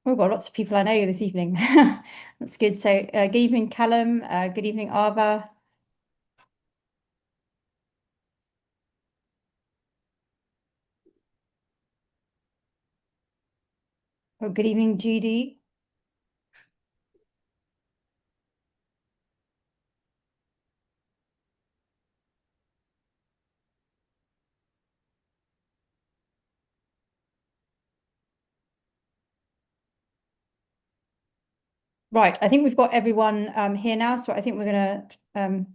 We've got lots of people I know this evening. That's good. So, good evening, Callum. Good evening, Ava. Oh, good evening, Judy. Right, I think we've got everyone here now, so I think we're going to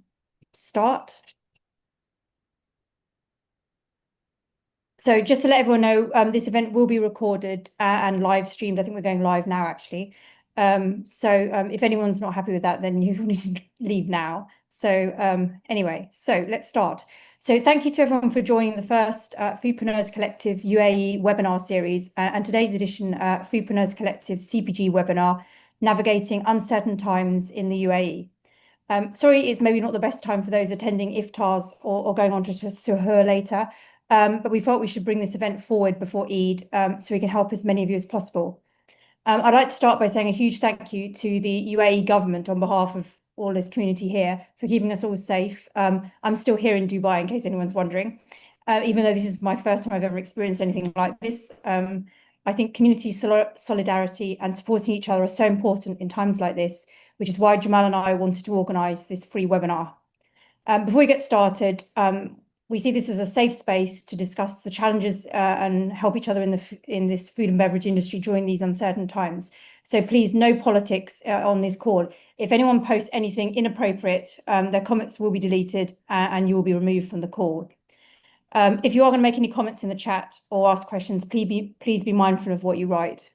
start. So just to let everyone know, this event will be recorded and live streamed. I think we're going live now, actually. So if anyone's not happy with that, then you need to leave now. So anyway, so let's start. So thank you to everyone for joining the first Foodpreneurs Collective UAE webinar series and today's edition Foodpreneurs Collective CPG webinar, Navigating Uncertain Times in the UAE. Sorry, it's maybe not the best time for those attending iftars or going on to suhoor later. But we thought we should bring this event forward before Eid so we can help as many of you as possible. I'd like to start by saying a huge thank you to the UAE government on behalf of all this community here for keeping us all safe. I'm still here in Dubai, in case anyone's wondering, even though this is my first time I've ever experienced anything like this. I think community solidarity and supporting each other are so important in times like this, which is why Jamal and I wanted to organise this free webinar. Before we get started, we see this as a safe space to discuss the challenges and help each other in this food and beverage industry during these uncertain times. So please, no politics on this call. If anyone posts anything inappropriate, their comments will be deleted and you will be removed from the call. If you are going to make any comments in the chat or ask questions, please be mindful of what you write.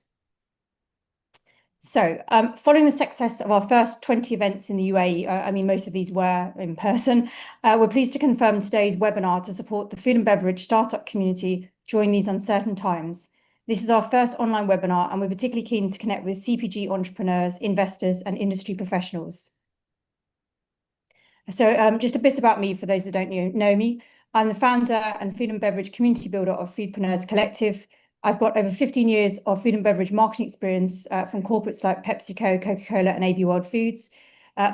So, following the success of our first 20 events in the UAE, I mean, most of these were in person, we're pleased to confirm today's webinar to support the food and beverage startup community during these uncertain times. This is our first online webinar, and we're particularly keen to connect with CPG entrepreneurs, investors, and industry professionals. So, just a bit about me for those that don't know me. I'm the founder and food and beverage community builder of Foodpreneurs Collective. I've got over 15 years of food and beverage marketing experience from corporates like PepsiCo, Coca-Cola, and AB World Foods,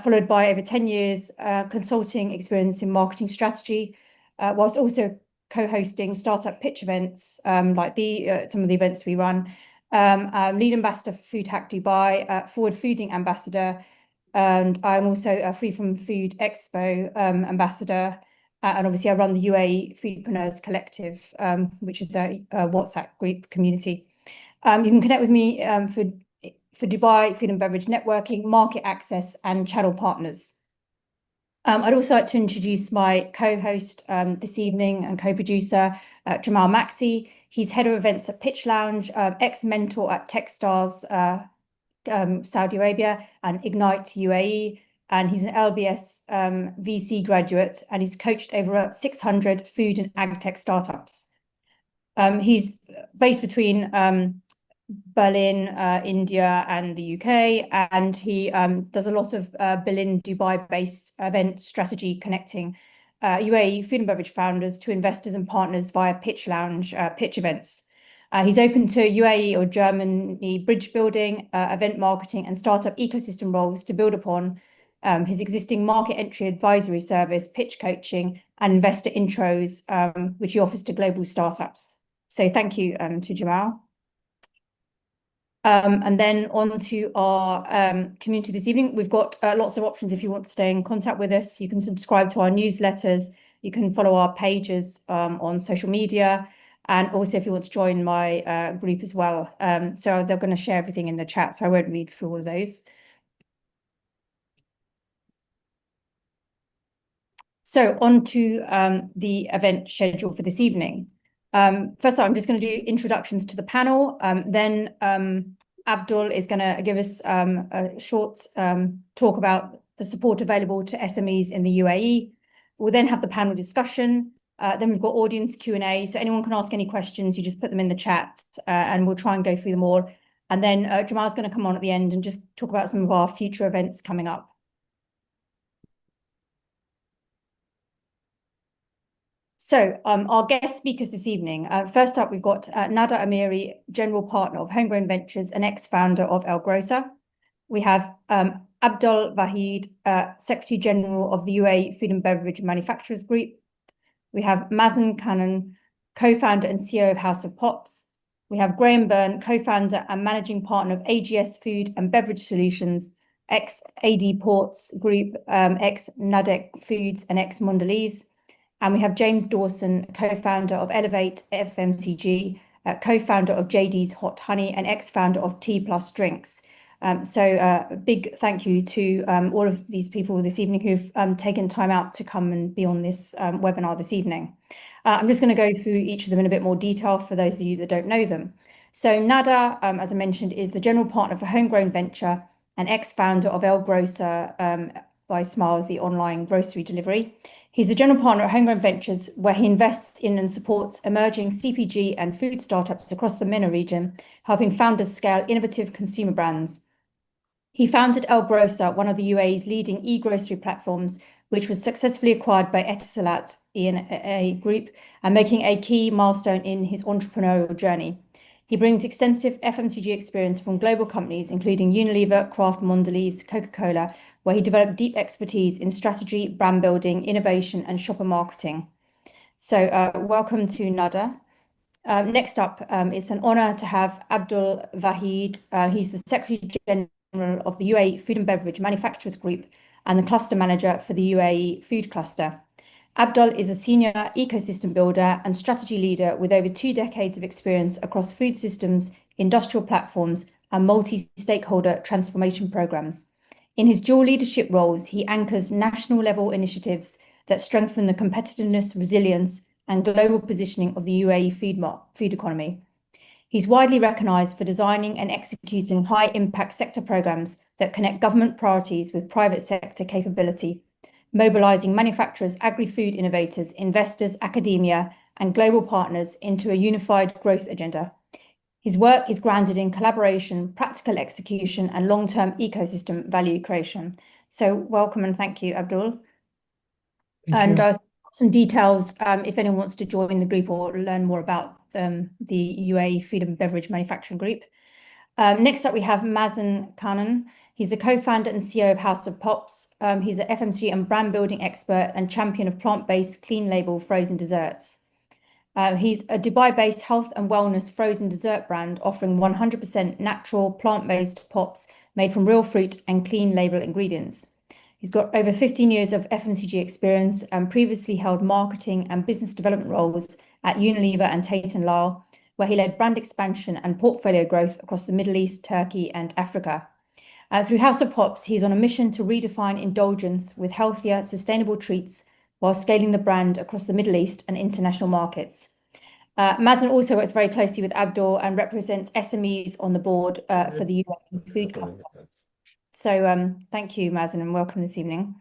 followed by over 10 years consulting experience in marketing strategy, whilst also co-hosting startup pitch events like some of the events we run. Lead ambassador for Food Hack Dubai, Forward Fooding ambassador, and I'm also a Free From Food Expo ambassador. And obviously, I run the UAE Foodpreneurs Collective, which is a WhatsApp group community. You can connect with me for Dubai food and beverage networking, market access, and channel partners. I'd also like to introduce my co-host this evening and co-producer, Jamal Maxi. He's head of events at Pitch Lounge, ex-mentor at Techstars Saudi Arabia and Ignite UAE. And he's an LBS VC graduate, and he's coached over 600 food and agtech startups. He's based between Berlin, India, and the UK, and he does a lot of Berlin, Dubai-based event strategy connecting UAE food and beverage founders to investors and partners via Pitch Lounge pitch events. He's open to UAE or Germany bridge building, event marketing, and startup ecosystem roles to build upon his existing market entry advisory service, pitch coaching, and investor intros, which he offers to global startups. So thank you to Jamal. And then on to our community this evening. We've got lots of options if you want to stay in contact with us. You can subscribe to our newsletters. You can follow our pages on social media. And also if you want to join my group as well. So they're going to share everything in the chat, so I won't read through all of those. So on to the event schedule for this evening. First up, I'm just going to do introductions to the panel. Then Abdul is going to give us a short talk about the support available to SMEs in the UAE. We'll then have the panel discussion. Then we've got audience Q&A. So anyone can ask any questions. You just put them in the chat and we'll try and go through them all. And then Jamal's going to come on at the end and just talk about some of our future events coming up. Our guest speakers this evening. First up, we've got Nader Amiri, General Partner of Homegrown Ventures and ex-founder of El-Grocer. We have Abdul Vaheed, Secretary General of the UAE Food and Beverage Manufacturers Group. We have Mazen, Kanaan, co-founder and CEO of House of Pops. We have Burne, co-founder and managing partner of AGS Food and Beverage Solutions, ex-AD Ports Group, ex-NADEC Foods and ex-Mondelez. And we have Dawson, co-founder of Elevate FMCG, co-founder of JD's Hot Honey and ex-founder of T Plus Drinks. A big thank you to all of these people this evening who've taken time out to come and be on this webinar this evening. I'm just going to go through each of them in a bit more detail for those of you that don't know them. So Nader, as I mentioned, is the general partner for Homegrown Venture and ex-founder of El-Grocer by Smiles, the online grocery delivery. He's the general partner at Homegrown Ventures, where he invests in and supports emerging CPG and food startups across the MENA region, helping founders scale innovative consumer brands. He founded El-Grocer, one of the UAE's leading e-grocery platforms, which was successfully acquired by Etisalat E&A Group and making a key milestone in his entrepreneurial journey. He brings extensive FMCG experience from global companies, including Unilever, Kraft, Mondelez, Coca-Cola, where he developed deep expertise in strategy, brand building, innovation, and shopper marketing. So welcome to Nader. Next up, it's an honor to have Abdul Vaheed. He's the Secretary General of the UAE Food and Beverage Manufacturers Group and the Cluster Manager for the UAE Food Cluster. Abdul is a senior ecosystem builder and strategy leader with over 2 decades of experience across food systems, industrial platforms, and multi-stakeholder transformation programs. In his dual leadership roles, he anchors national-level initiatives that strengthen the competitiveness, resilience, and global positioning of the UAE food economy. He's widely recognized for designing and executing high-impact sector programs that connect government priorities with private sector capability, mobilizing manufacturers, agri-food innovators, investors, academia, and global partners into a unified growth agenda. His work is grounded in collaboration, practical execution, and long-term ecosystem value creation. So welcome and thank you, Abdul. Thank you. Some details if anyone wants to join the group or learn more about the UAE Food and Beverage Manufacturing Group. Next up, we have Mazen Kanaan. He's the co-founder and CEO of House of Pops. He's an FMCG and brand building expert and champion of plant-based clean label frozen desserts. He's a Dubai-based health and wellness frozen dessert brand offering 100% natural plant-based pops made from real fruit and clean label ingredients. He's got over 15 years of FMCG experience and previously held marketing and business development roles at Unilever and Tate & Lyle, where he led brand expansion and portfolio growth across the Middle East, Turkey, and Africa. Through House of Pops, he's on a mission to redefine indulgence with healthier, sustainable treats while scaling the brand across the Middle East and international markets. Mazen also works very closely with Abdul and represents SMEs on the board for the UAE Food Cluster. So thank you, Mazen, and welcome this evening.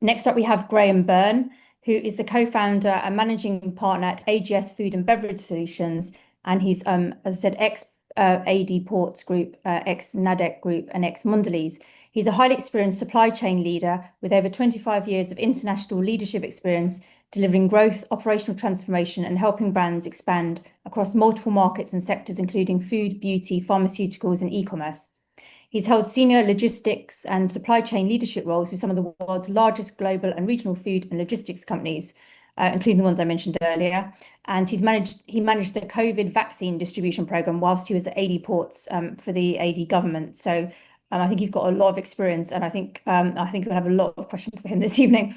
Next up, we have Burne, who is the co-founder and managing partner at AGS Food and Beverage Solutions. And he's, as I said, ex-AD Ports Group, ex-NADEC Group, and ex-Mondelez. He's a highly experienced supply chain leader with over 25 years of international leadership experience, delivering growth, operational transformation, and helping brands expand across multiple markets and sectors, including food, beauty, pharmaceuticals, and e-commerce. He's held senior logistics and supply chain leadership roles with some of the world's largest global and regional food and logistics companies, including the ones I mentioned earlier. And he managed the COVID vaccine distribution program whilst he was at AD Ports for the AD government. So I think he's got a lot of experience, and I think we'll have a lot of questions for him this evening.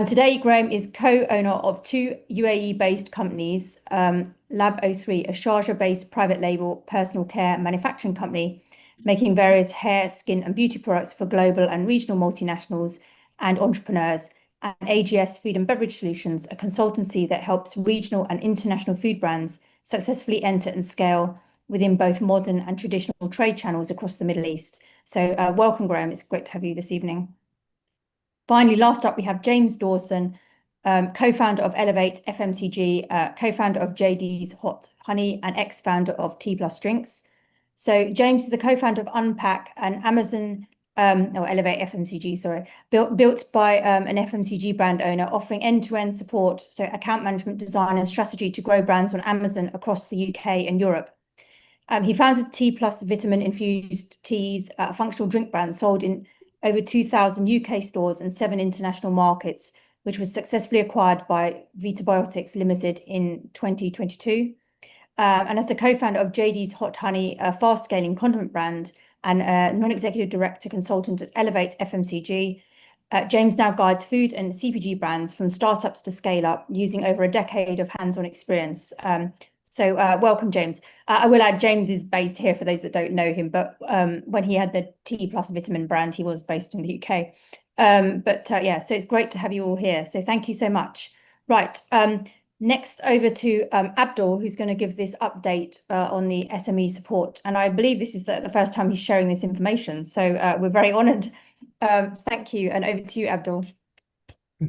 Today, Graham is co-owner of 2 UAE-based companies, Lab03, a Sharjah-based private label personal care manufacturing company, making various hair, skin, and beauty products for global and regional multinationals and entrepreneurs, and AGS Food and Beverage Solutions, a consultancy that helps regional and international food brands successfully enter and scale within both modern and traditional trade channels across the Middle East. So welcome, Graham. It's great to have you this evening. Finally, last up, we have Dawson, co-founder of Elevate FMCG, co-founder of JD's Hot Honey, and ex-founder of T Plus Drinks. So James is the co-founder of Unpack, an Amazon or Elevate FMCG, sorry, built by an FMCG brand owner, offering end-to-end support, so account management, design, and strategy to grow brands on Amazon across the UK and Europe. He founded T Plus vitamin infused teas, a functional drink brand sold in over 2,000 UK stores and 7 international markets, which was successfully acquired by Vitabiotics Limited in 2022. And as the co-founder of JD's Hot Honey, a fast-scaling condiment brand, and a non-executive director consultant at Elevate FMCG, James now guides food and CPG brands from startups to scale up using over a decade of hands-on experience. So welcome, James. I will add, James is based here for those that don't know him, but when he had the T Plus vitamin brand, he was based in the UK. Yeah, so it's great to have you all here. So thank you so much. Right. Next over to Abdul, who's going to give this update on the SME support. And I believe this is the first time he's sharing this information. So we're very honoured. Thank you. And over to you, Abdul.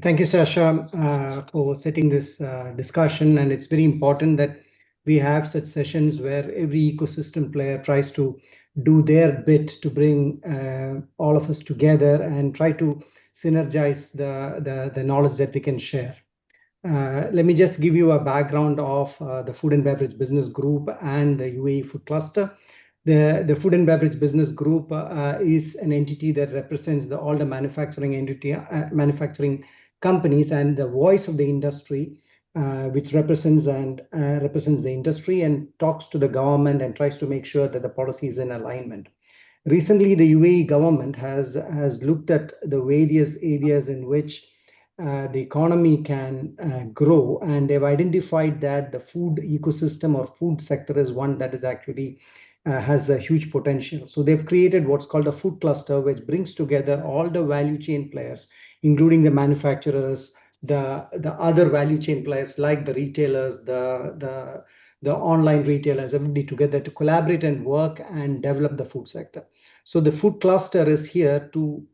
Thank you, Sasha, for setting this discussion. And it's very important that we have such sessions where every ecosystem player tries to do their bit to bring all of us together and try to synergize the knowledge that we can share. Let me just give you a background of the Food and Beverage Business Group and the UAE Food Cluster. The Food and Beverage Business Group is an entity that represents all the manufacturing companies and the voice of the industry, which represents the industry and talks to the government and tries to make sure that the policy is in alignment. Recently, the UAE government has looked at the various areas in which the economy can grow, and they've identified that the food ecosystem or food sector is one that is actually has a huge potential. So they've created what's called a food cluster, which brings together all the value chain players, including the manufacturers, the other value chain players like the retailers, the online retailers, everybody together to collaborate and work and develop the food sector. So the food cluster is here to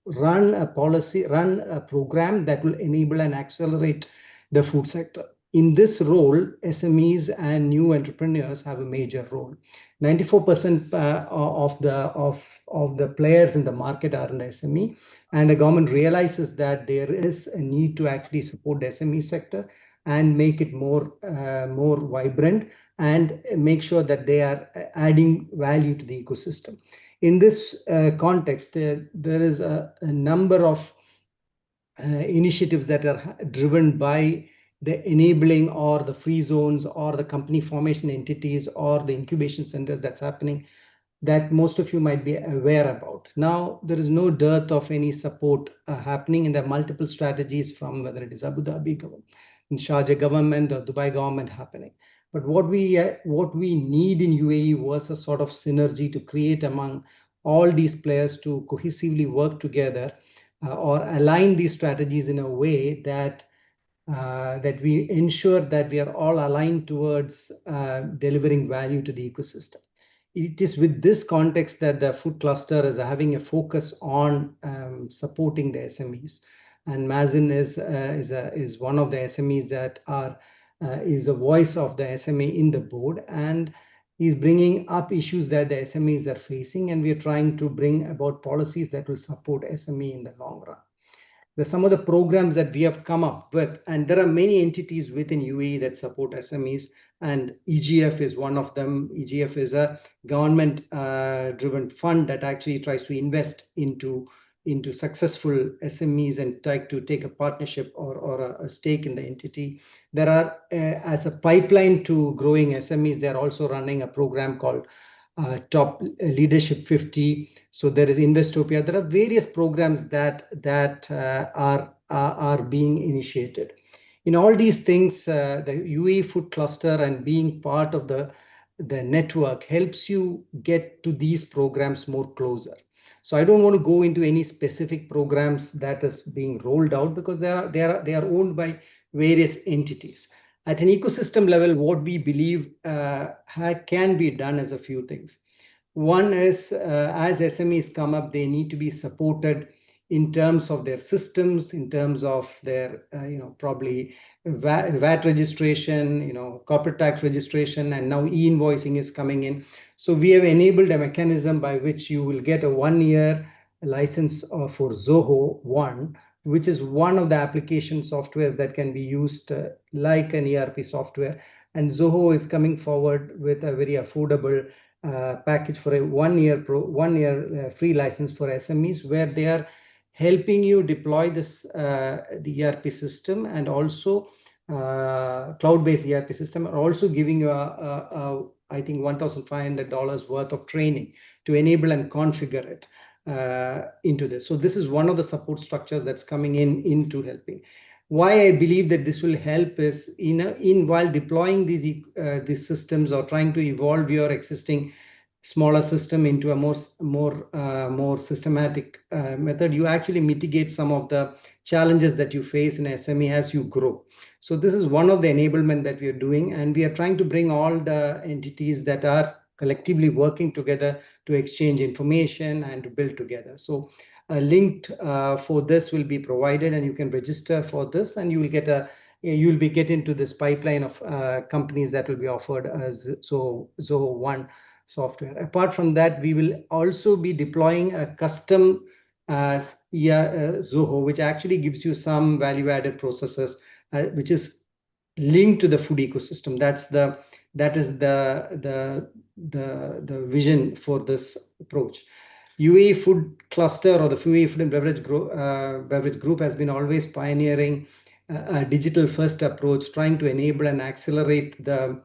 run a program that will enable and accelerate the food sector. In this role, SMEs and new entrepreneurs have a major role. 94% of the players in the market are in the SME, and the government realizes that there is a need to actually support the SME sector and make it more vibrant and make sure that they are adding value to the ecosystem. In this context, there is a number of initiatives that are driven by the enabling or the free zones or the company formation entities or the incubation centers that's happening that most of you might be aware about. Now, there is no dearth of any support happening, and there are multiple strategies from whether it is Abu Dhabi government, Sharjah government or Dubai government happening. But what we need in UAE was a sort of synergy to create among all these players to cohesively work together or align these strategies in a way that we ensure that we are all aligned towards delivering value to the ecosystem. It is with this context that the food cluster is having a focus on supporting the SMEs. And Mazen is one of the SMEs that is the voice of the SME in the board, and he's bringing up issues that the SMEs are facing, and we are trying to bring about policies that will support SME in the long run. There's some of the programs that we have come up with, and there are many entities within UAE that support SMEs, and EGF is one of them. EGF is a government-driven fund that actually tries to invest into successful SMEs and try to take a partnership or a stake in the entity. There are, as a pipeline to growing SMEs, they're also running a program called Top Leadership 50. So there is Investopia. There are various programs that are being initiated. In all these things, the UAE Food Cluster and being part of the network helps you get to these programs more closer. So I don't want to go into any specific programs that is being rolled out because they are owned by various entities. At an ecosystem level, what we believe can be done is a few things. One is, as SMEs come up, they need to be supported in terms of their systems, in terms of their, probably VAT registration, corporate tax registration, and now e-invoicing is coming in. So we have enabled a mechanism by which you will get a 1-year license for Zoho One, which is one of the application softwares that can be used like an ERP software. And Zoho is coming forward with a very affordable package for a 1-year free license for SMEs, where they are helping you deploy this the ERP system, and also cloud-based ERP system, are also giving you I think $1,500 worth of training to enable and configure it into this. So this is one of the support structures that's coming into helping. Why I believe that this will help is while deploying these systems or trying to evolve your existing smaller system into a more systematic method, you actually mitigate some of the challenges that you face in SME as you grow. So this is one of the enablement that we are doing, and we are trying to bring all the entities that are collectively working together to exchange information and to build together. So a link for this will be provided, and you can register for this, and you will get into this pipeline of companies that will be offered as Zoho One software. Apart from that, we will also be deploying a custom Zoho, which actually gives you some value-added processes, which is linked to the food ecosystem. That is the vision for this approach. UAE Food Cluster, or the UAE Food and Beverage Group, has been always pioneering a digital-first approach, trying to enable and accelerate the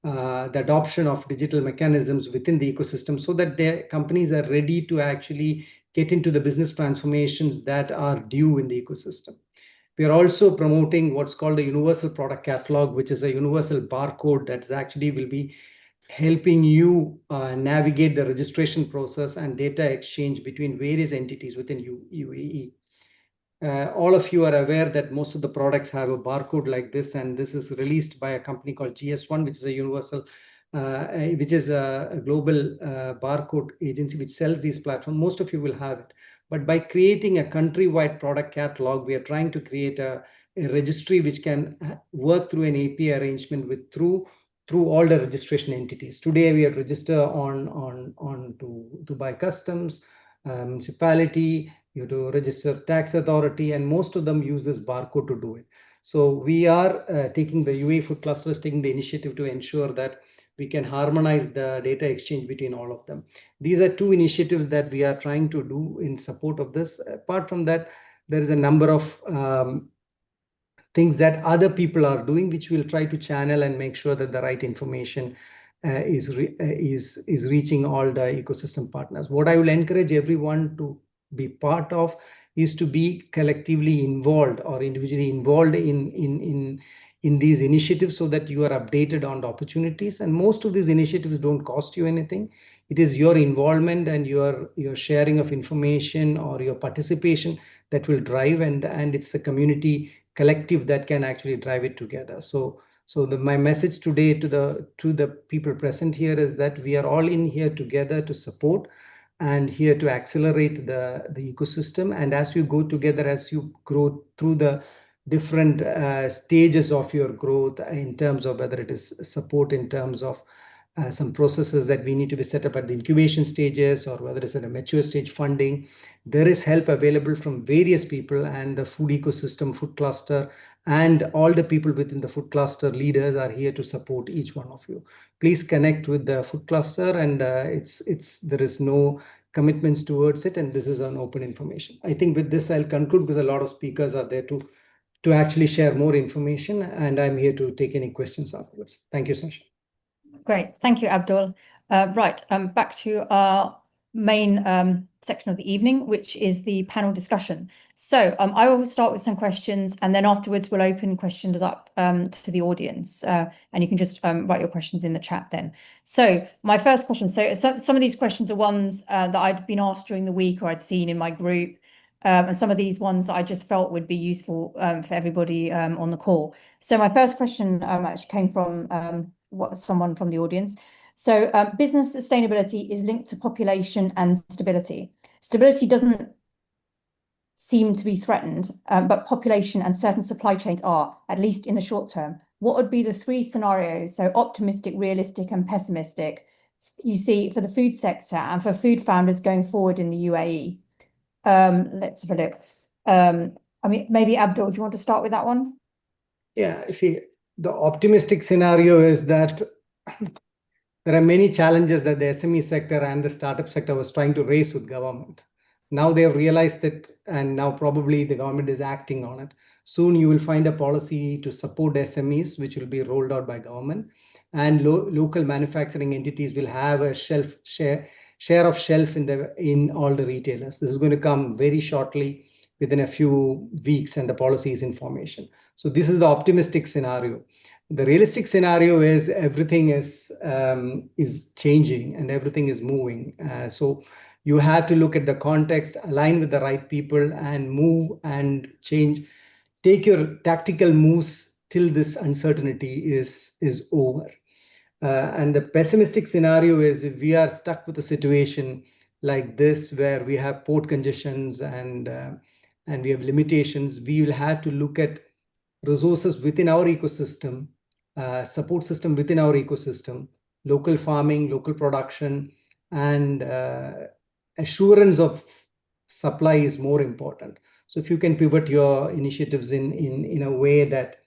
adoption of digital mechanisms within the ecosystem, so that their companies are ready to actually get into the business transformations that are due in the ecosystem. We are also promoting what's called a universal product catalog, which is a universal barcode that actually will be helping you navigate the registration process and data exchange between various entities within UAE. All of you are aware that most of the products have a barcode like this, and this is released by a company called GS1, which is a universal, which is a global barcode agency which sells these platforms. Most of you will have it. But by creating a countrywide product catalog, we are trying to create a registry which can work through an API arrangement through all the registration entities. Today, we are registered on Dubai Customs, municipality, you have to register tax authority, and most of them use this barcode to do it. So we are taking the UAE Food Cluster is taking the initiative to ensure that we can harmonize the data exchange between all of them. These are two initiatives that we are trying to do in support of this. Apart from that, there is a number of things that other people are doing, which we'll try to channel and make sure that the right information is reaching all the ecosystem partners. What I will encourage everyone to be part of is to be collectively involved or individually involved in these initiatives, so that you are updated on the opportunities. And most of these initiatives don't cost you anything. It is your involvement and your sharing of information or your participation that will drive, and it's the community collective that can actually drive it together. So my message today to the people present here is that we are all in here together to support and here to accelerate the ecosystem. And as you go together, as you grow through the different stages of your growth, in terms of whether it is support in terms of some processes that we need to be set up at the incubation stages, or whether it's at a mature stage funding, there is help available from various people, and the food ecosystem, food cluster, and all the people within the food cluster leaders are here to support each one of you. Please connect with the food cluster, and there is no commitments towards it, and this is an open information. I think with this I'll conclude, because a lot of speakers are there to actually share more information, and I'm here to take any questions afterwards. Thank you, Sasha. Great, thank you, Abdul. Right, back to our main section of the evening, which is the panel discussion. So I will start with some questions, and then afterwards we'll open questions up to the audience, and you can just write your questions in the chat then. So my first question, so some of these questions are ones that I'd been asked during the week, or I'd seen in my group, and some of these ones I just felt would be useful for everybody on the call. So my first question actually came from someone from the audience. So business sustainability is linked to population and stability. Stability doesn't seem to be threatened, but population and certain supply chains are, at least in the short term. What would be the three scenarios, so optimistic, realistic, and pessimistic, you see for the food sector and for food founders going forward in the UAE? Let's have a look. I mean, maybe Abdul, do you want to start with that one? Yeah, see, the optimistic scenario is that there are many challenges that the SME sector and the startup sector was trying to raise with government. Now they have realized it, and now probably the government is acting on it. Soon you will find a policy to support SMEs, which will be rolled out by government, and local manufacturing entities will have a share of shelf in all the retailers. This is going to come very shortly, within a few weeks, and the policy is in formation. So this is the optimistic scenario. The realistic scenario is everything is changing and everything is moving. So you have to look at the context, align with the right people, and move and change. Take your tactical moves till this uncertainty is over. And the pessimistic scenario is if we are stuck with a situation like this, where we have port congestions and we have limitations, we will have to look at resources within our ecosystem, support system within our ecosystem, local farming, local production, and assurance of supply is more important. So if you can pivot your initiatives in a way that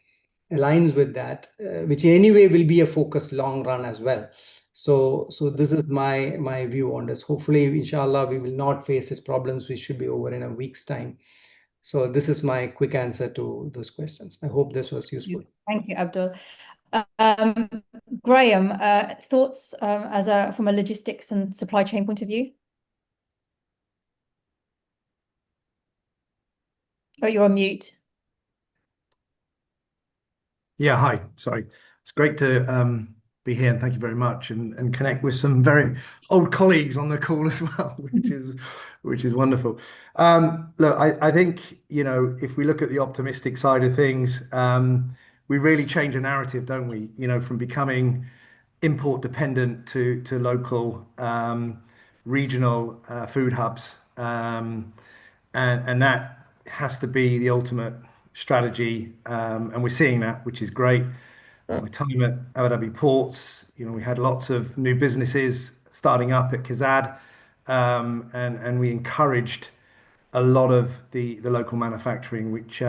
aligns with that, which in any way will be a focus long run as well. So this is my view on this. Hopefully, inshallah, we will not face these problems. We should be over in a week's time. So this is my quick answer to those questions. I hope this was useful. Thank you, Abdul. Graham, thoughts from a logistics and supply chain point of view? Oh, you're on mute. Yeah, hi. Sorry. It's great to be here, and thank you very much, and connect with some very old colleagues on the call as well, which is wonderful. Look, I think, if we look at the optimistic side of things, we really change a narrative, don't we? From becoming import dependent to local, regional food hubs, and that has to be the ultimate strategy, and we're seeing that, which is great. My time at Abu Dhabi Ports, we had lots of new businesses starting up at Kazad, and we encouraged a lot of the local manufacturing, which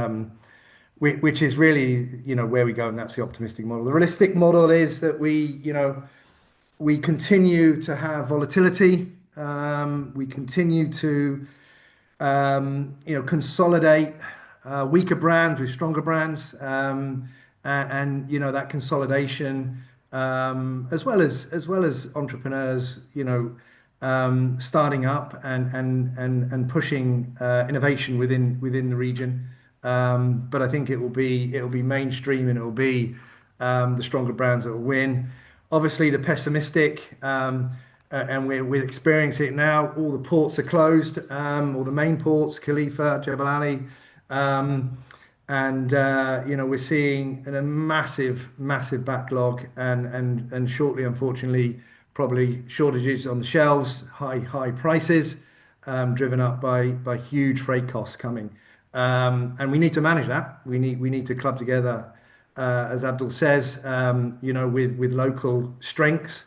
is really where we go, and that's the optimistic model. The realistic model is that we continue to have volatility, we continue to consolidate weaker brands with stronger brands, and that consolidation, as well as entrepreneurs, starting up and pushing innovation within the region. But I think it will be mainstream, and it will be the stronger brands that will win. Obviously, the pessimistic, and we're experiencing it now. All the ports are closed, all the main ports, Khalifa, Jebel Ali, and we're seeing a massive backlog, and shortly, unfortunately, probably shortages on the shelves, high prices, driven up by huge freight costs coming, and we need to manage that. We need to club together, as Abdul says, with local strengths,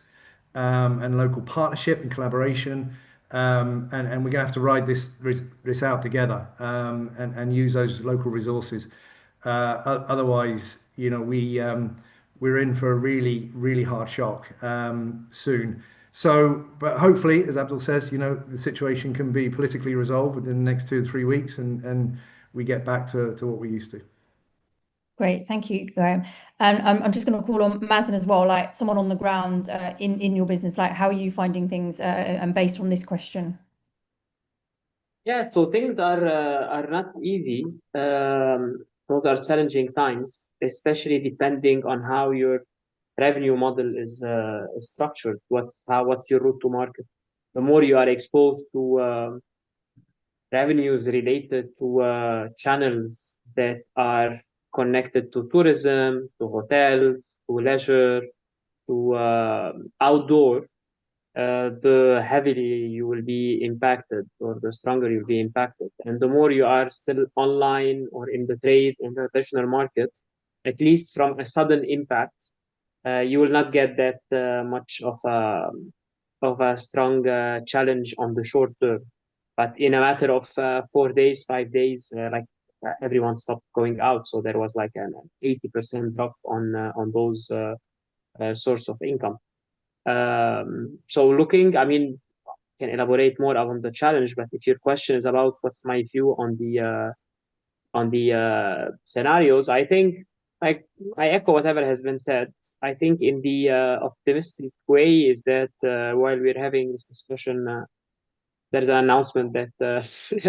and local partnership and collaboration, and we're going to have to ride this out together, and use those local resources. Otherwise, we're in for a really hard shock soon. So, but hopefully, as Abdul says, the situation can be politically resolved within the next 2 to 3 weeks, and we get back to what we used to. Great, thank you, Graham. And I'm just going to call on Mazen as well, like someone on the ground in your business. Like, how are you finding things, and based on this question? Yeah, so things are not easy. Those are challenging times, especially depending on how your revenue model is structured. What's your route to market? The more you are exposed to revenues related to channels that are connected to tourism, to hotels, to leisure, to outdoor, the heavily you will be impacted, or the stronger you'll be impacted. And the more you are still online or in the trade, in the traditional market, at least from a sudden impact, you will not get that much of a strong challenge on the short term. But in a matter of 4 days, 5 days, everyone stopped going out, so there was like an 80% drop on those source of income. So looking, I mean, can elaborate more on the challenge, but if your question is about what's my view on the scenarios, I think, like, I echo whatever has been said. I think in the optimistic way is that while we're having this discussion, there's an announcement that there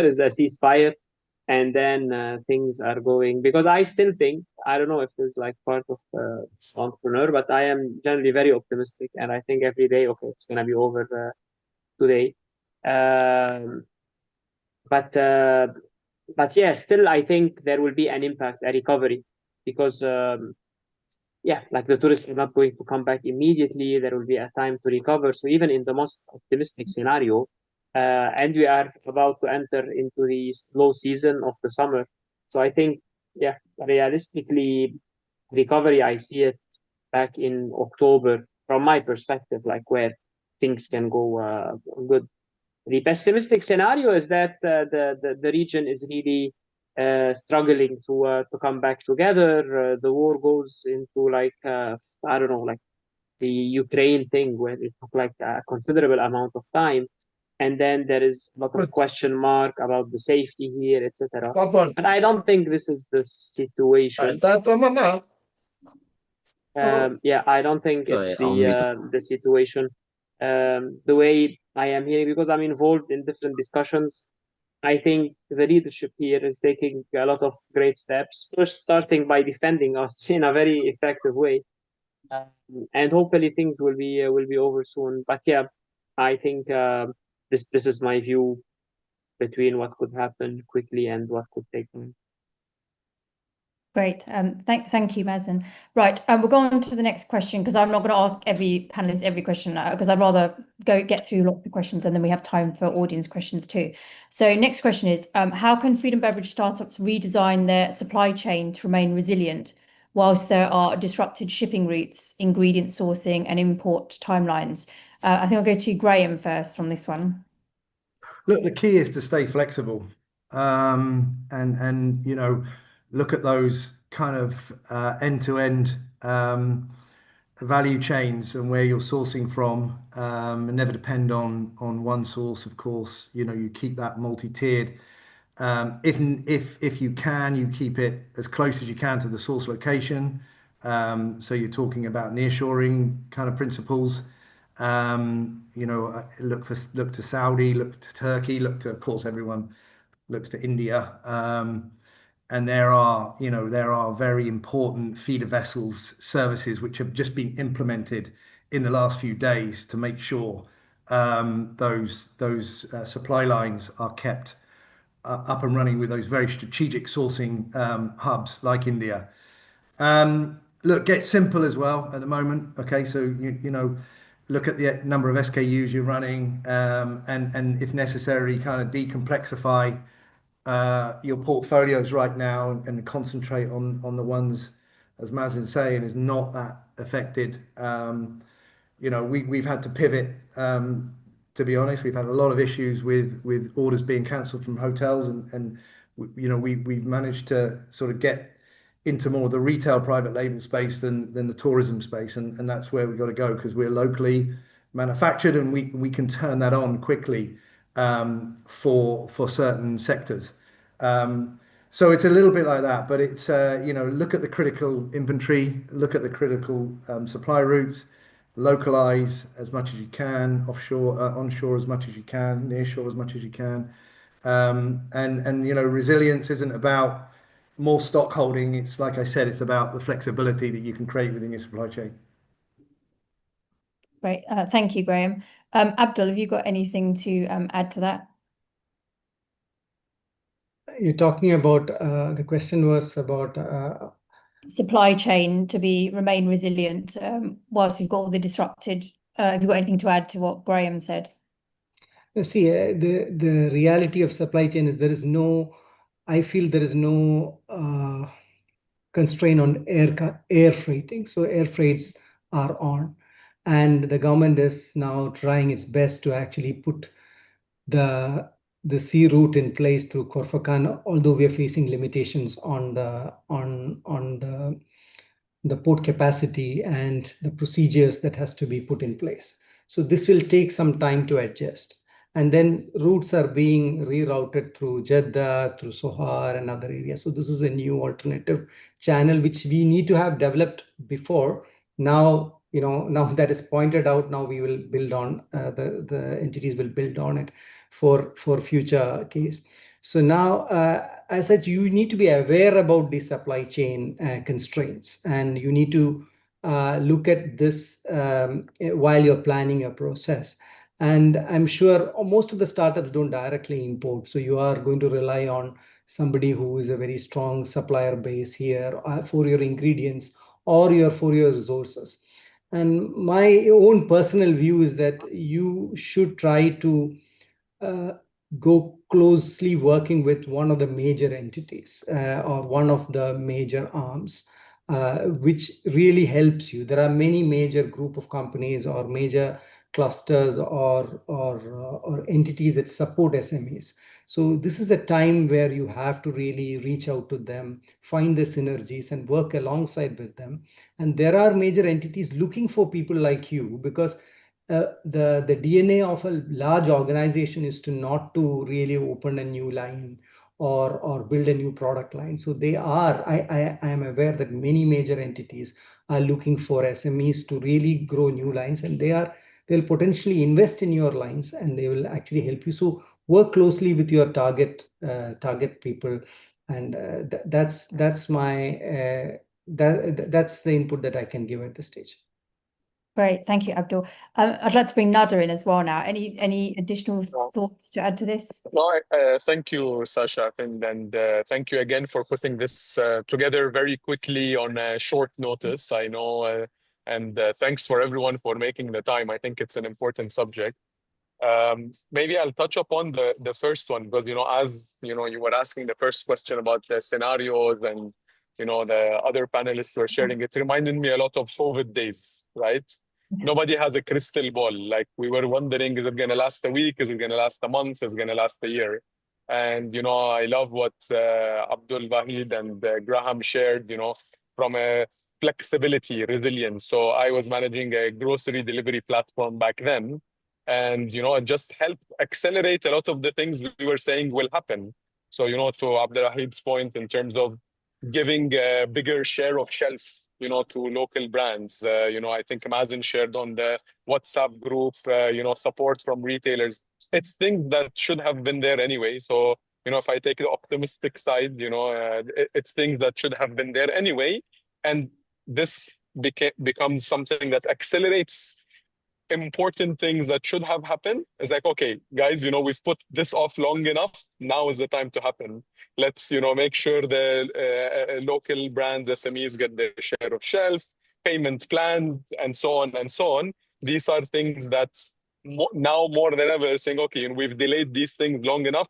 is a ceasefire, and then things are going, because I still think, I don't know if this is like part of entrepreneur, but I am generally very optimistic, and I think every day, okay, it's gonna be over today. But yeah, still I think there will be an impact, a recovery, because yeah, like the tourists are not going to come back immediately. There will be a time to recover. So even in the most optimistic scenario, and we are about to enter into the slow season of the summer. So I think, yeah, realistically, recovery, I see it back in October from my perspective, like where things can go good. The pessimistic scenario is that the region is really struggling to come back together. The war goes into like I don't know, like the Ukraine thing, where it took like a considerable amount of time, and then there is a lot of question mark about the safety here, etc. And I don't think this is the situation. Yeah, I don't think it's the situation. The way I am hearing, because I'm involved in different discussions, I think the leadership here is taking a lot of great steps. First, starting by defending us in a very effective way, and hopefully things will be over soon. But yeah, I think this is my view between what could happen quickly and what could take time. Great. Thank you, Mazen. Right, we'll go on to the next question, because I'm not going to ask every panelist every question, because I'd rather get through lots of questions, and then we have time for audience questions too. So next question is, how can food and beverage startups redesign their supply chain to remain resilient whilst there are disrupted shipping routes, ingredient sourcing, and import timelines? I think I'll go to Graham first on this one. Look, the key is to stay flexible, and you know, look at those kind of end-to-end value chains and where you're sourcing from, and never depend on one source. Of course, you know, you keep that multi-tiered. If you can, you keep it as close as you can to the source location. So you're talking about nearshoring kind of principles. You know, look to Saudi, look to Turkey, look to, of course, everyone looks to India. And there are very important feeder vessels services which have just been implemented in the last few days to make sure those supply lines are kept up and running with those very strategic sourcing hubs like India. Look, get simple as well at the moment. Okay, so you know, look at the number of SKUs you're running, and if necessary, kind of decomplexify your portfolios right now, and concentrate on the ones, as Mazen's saying, is not that affected. You know, we've had to pivot. To be honest, we've had a lot of issues with orders being cancelled from hotels, and you know, we've managed to sort of get into more of the retail private label space than the tourism space, and that's where we've got to go, because we're locally manufactured, and we can turn that on quickly for certain sectors. So it's a little bit like that, but it's you know, look at the critical inventory, look at the critical supply routes, localize as much as you can, offshore, onshore as much as you can, nearshore as much as you can. And you know, resilience isn't about more stock holding. It's, like I said, it's about the flexibility that you can create within your supply chain. Great. Thank you, Graham. Abdul, have you got anything to add to that? You're talking about the question was about supply chain to remain resilient whilst we've got all the disrupted have you got anything to add to what Graham said? See, the reality of supply chain is I feel there is no constraint on air freighting. So air freights are on, and the government is now trying its best to actually put the sea route in place through Corfacan, although we are facing limitations on the port capacity and the procedures that has to be put in place. So this will take some time to adjust. And then routes are being rerouted through Jeddah, through Sohar and other areas. So this is a new alternative channel which we need to have developed before. Now, now that is pointed out, now we will build on, the entities will build on it for future case. So now, as such, you need to be aware about the supply chain constraints, and you need to look at this while you're planning your process. And I'm sure most of the startups don't directly import, so you are going to rely on somebody who is a very strong supplier base here for your ingredients or for your resources. And my own personal view is that you should try to go closely working with one of the major entities or one of the major arms, which really helps you. There are many major group of companies or major clusters or entities that support SMEs. So this is a time where you have to really reach out to them, find the synergies and work alongside with them. And there are major entities looking for people like you, because the DNA of a large organization is not to really open a new line or build a new product line. So I am aware that many major entities are looking for SMEs to really grow new lines, and they'll potentially invest in your lines and they will actually help you. So work closely with your target people, and that's the input that I can give at this stage. Great, thank you, Abdul. I'd like to bring Nader in as well now. Any additional thoughts to add to this? No, thank you, Sasha, and thank you again for putting this together very quickly on a short notice. I know, and thanks for everyone for making the time. I think it's an important subject. Maybe I'll touch upon the first one, because as you were asking the first question about the scenarios, and the other panelists were sharing. It reminded me a lot of COVID days, right? Nobody has a crystal ball. Like, we were wondering, is it going to last a week? Is it going to last a month? Is it going to last a year? And, I love what Abdul, Vaheed, and Graham shared, from a flexibility, resilience. So I was managing a grocery delivery platform back then. And, it just helped accelerate a lot of the things we were saying will happen. So, to Abdul Waheed's point, in terms of giving a bigger share of shelf, to local brands. I think Mazen shared on the WhatsApp group, support from retailers. It's things that should have been there anyway. So, if I take the optimistic side, it's things that should have been there anyway. And this becomes something that accelerates important things that should have happened. It's like, okay, guys, we've put this off long enough. Now is the time to happen. Let's, make sure the local brands, SMEs, get their share of shelf, payment plans, and so on and so on. These are things that now more than ever saying, okay, we've delayed these things long enough.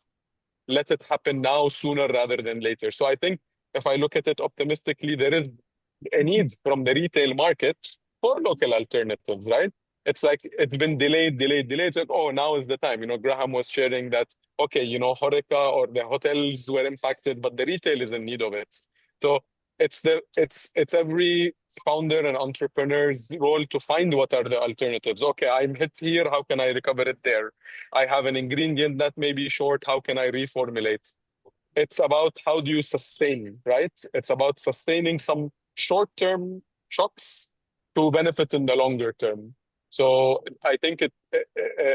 Let it happen now, sooner rather than later. So I think if I look at it optimistically, there is a need from the retail market for local alternatives, right? It's like it's been delayed. It's like, oh, now is the time. Graham was sharing that, okay, Horeca or the hotels were impacted, but the retail is in need of it. So it's every founder and entrepreneur's role to find what are the alternatives. Okay, I'm hit here. How can I recover it there? I have an ingredient that may be short. How can I reformulate? It's about how do you sustain, right? It's about sustaining some short-term shocks to benefit in the longer term. So I think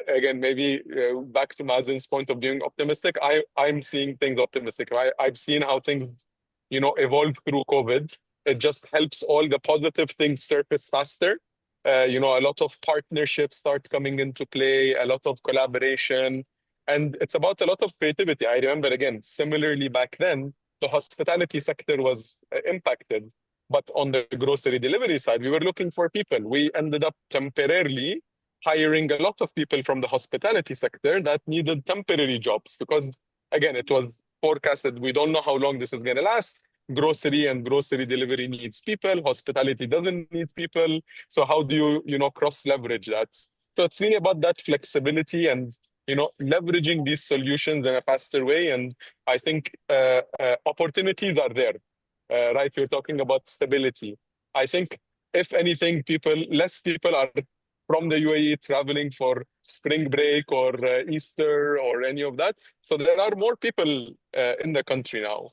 again, maybe back to Mazen's point of being optimistic, I'm seeing things optimistic. I've seen how things, evolve through COVID. It just helps all the positive things surface faster. A lot of partnerships start coming into play, a lot of collaboration, and it's about a lot of creativity. I remember, again, similarly back then, the hospitality sector was impacted. But on the grocery delivery side, we were looking for people. We ended up temporarily hiring a lot of people from the hospitality sector that needed temporary jobs because, again, it was forecasted. We don't know how long this is going to last. Grocery and grocery delivery needs people. Hospitality doesn't need people. So how do you, cross leverage that? So it's really about that flexibility and, leveraging these solutions in a faster way. And I think opportunities are there, right? You're talking about stability. I think if anything, less people are from the UAE traveling for spring break or Easter or any of that. So there are more people in the country now.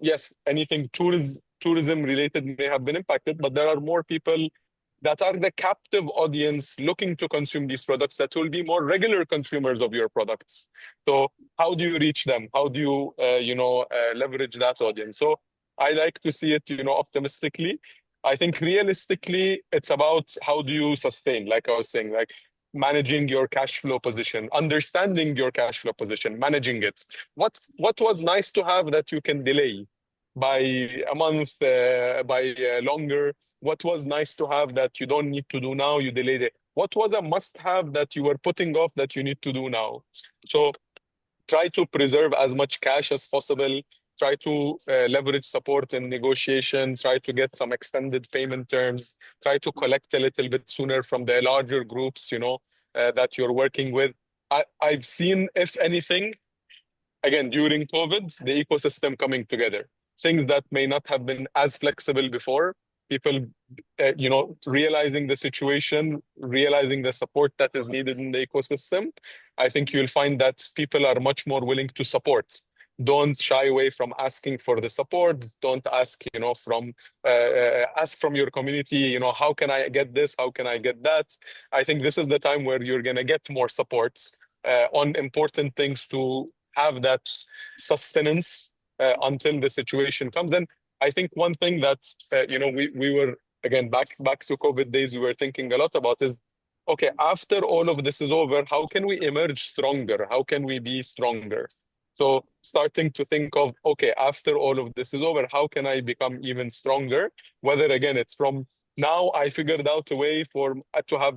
Yes, anything tourism related may have been impacted, but there are more people that are the captive audience looking to consume these products that will be more regular consumers of your products. So how do you reach them? How do you, leverage that audience? So I like to see it, optimistically. I think realistically, it's about how do you sustain, like I was saying, like managing your cash flow position, understanding your cash flow position, managing it. What was nice to have that you can delay by a month, by longer? What was nice to have that you don't need to do now, you delayed it? What was a must-have that you were putting off that you need to do now? So try to preserve as much cash as possible. Try to leverage support in negotiation. Try to get some extended payment terms. Try to collect a little bit sooner from the larger groups, that you're working with. I've seen, if anything, again, during COVID, the ecosystem coming together. Things that may not have been as flexible before. People, realizing the situation, realizing the support that is needed in the ecosystem. I think you'll find that people are much more willing to support. Don't shy away from asking for the support. Don't ask, ask from your community, how can I get this? How can I get that? I think this is the time where you're going to get more support on important things to have that sustenance until the situation comes. And I think one thing that, we were, again, back to COVID days, we were thinking a lot about is, okay, after all of this is over, how can we emerge stronger? How can we be stronger? So starting to think of, okay, after all of this is over, how can I become even stronger? Whether, again, it's from now I figured out a way to have,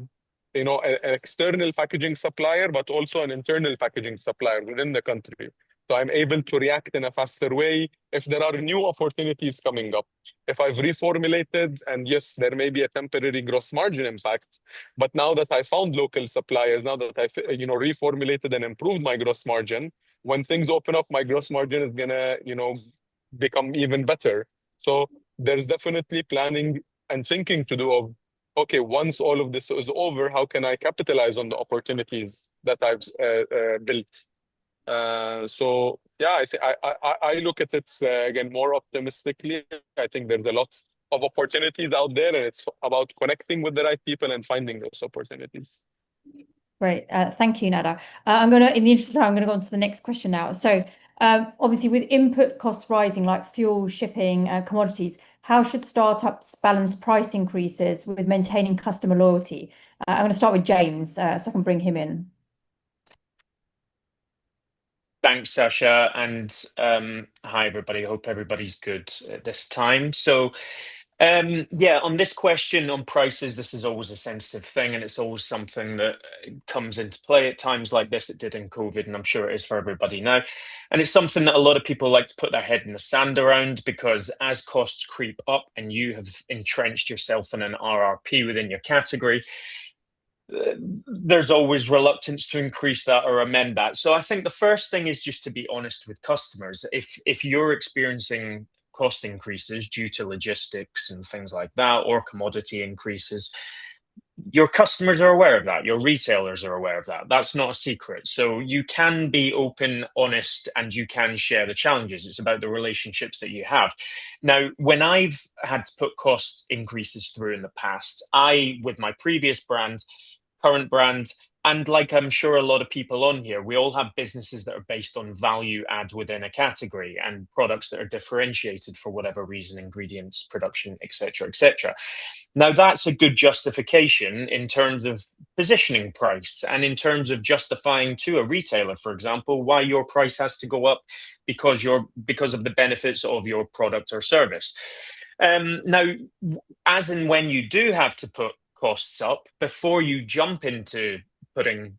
an external packaging supplier, but also an internal packaging supplier within the country. So I'm able to react in a faster way if there are new opportunities coming up. If I've reformulated, and yes, there may be a temporary gross margin impact, but now that I found local suppliers, now that I've reformulated and improved my gross margin, when things open up, my gross margin is gonna become even better. So there's definitely planning and thinking to do of, okay, once all of this is over, how can I capitalize on the opportunities that I've built? So yeah, I look at it again more optimistically. I think there's a lot of opportunities out there, and it's about connecting with the right people and finding those opportunities. Great, thank you, Nader. In the interest of time, I'm going to go on to the next question now. So, obviously, with input costs rising like fuel, shipping, commodities, how should startups balance price increases with maintaining customer loyalty? I'm going to start with James, so I can bring him in. Thanks, Sasha, and hi everybody. I hope everybody's good at this time. So on this question on prices, this is always a sensitive thing, and it's always something that comes into play at times like this. It did in COVID, and I'm sure it is for everybody now. And it's something that a lot of people like to put their head in the sand around, because as costs creep up and you have entrenched yourself in an RRP within your category, there's always reluctance to increase that or amend that. So I think the first thing is just to be honest with customers. If you're experiencing cost increases due to logistics and things like that, or commodity increases, your customers are aware of that. Your retailers are aware of that. That's not a secret. So you can be open, honest, and you can share the challenges. It's about the relationships that you have. Now, when I've had to put cost increases through in the past, with my previous brand, current brand, and like I'm sure a lot of people on here, we all have businesses that are based on value add within a category and products that are differentiated for whatever reason, ingredients, production, etc., etc. Now, that's a good justification in terms of positioning price and in terms of justifying to a retailer, for example, why your price has to go up because of the benefits of your product or service. Now, as and when you do have to put costs up before you jump into putting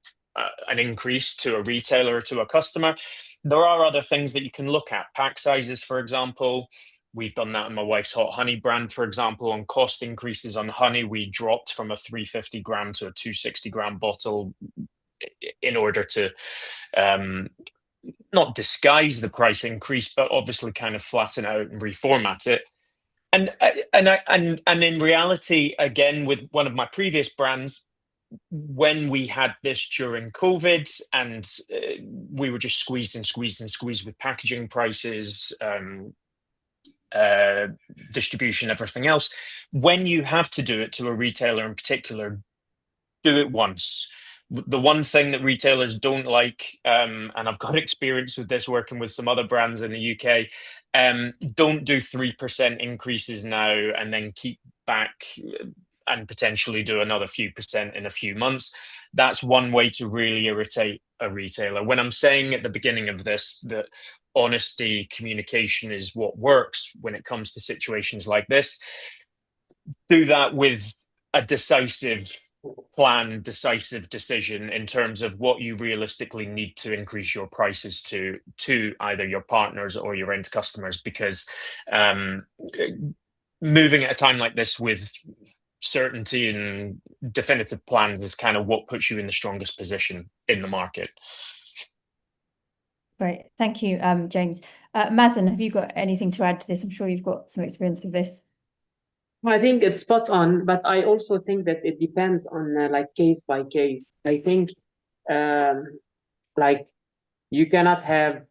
an increase to a retailer or to a customer. There are other things that you can look at. Pack sizes, for example. We've done that in my wife's hot honey brand, for example. On cost increases on honey, we dropped from a 350 gram to a 260 gram bottle in order to not disguise the price increase, but obviously kind of flatten out and reformat it. And in reality, again, with one of my previous brands, when we had this during COVID and we were just squeezed with packaging prices, distribution, everything else. When you have to do it to a retailer in particular, do it once. The one thing that retailers don't like, and I've got experience with this working with some other brands in the UK, don't do 3% increases now and then keep back and potentially do another few percent in a few months. That's one way to really irritate a retailer. When I'm saying at the beginning of this that honesty, communication is what works when it comes to situations like this, do that with a decisive plan, decisive decision in terms of what you realistically need to increase your prices to either your partners or your end customers, because moving at a time like this with certainty and definitive plans is kind of what puts you in the strongest position in the market. Great, thank you, James. Mazen, have you got anything to add to this? I'm sure you've got some experience with this. I think it's spot on, but I also think that it depends on like case by case. I think like you cannot have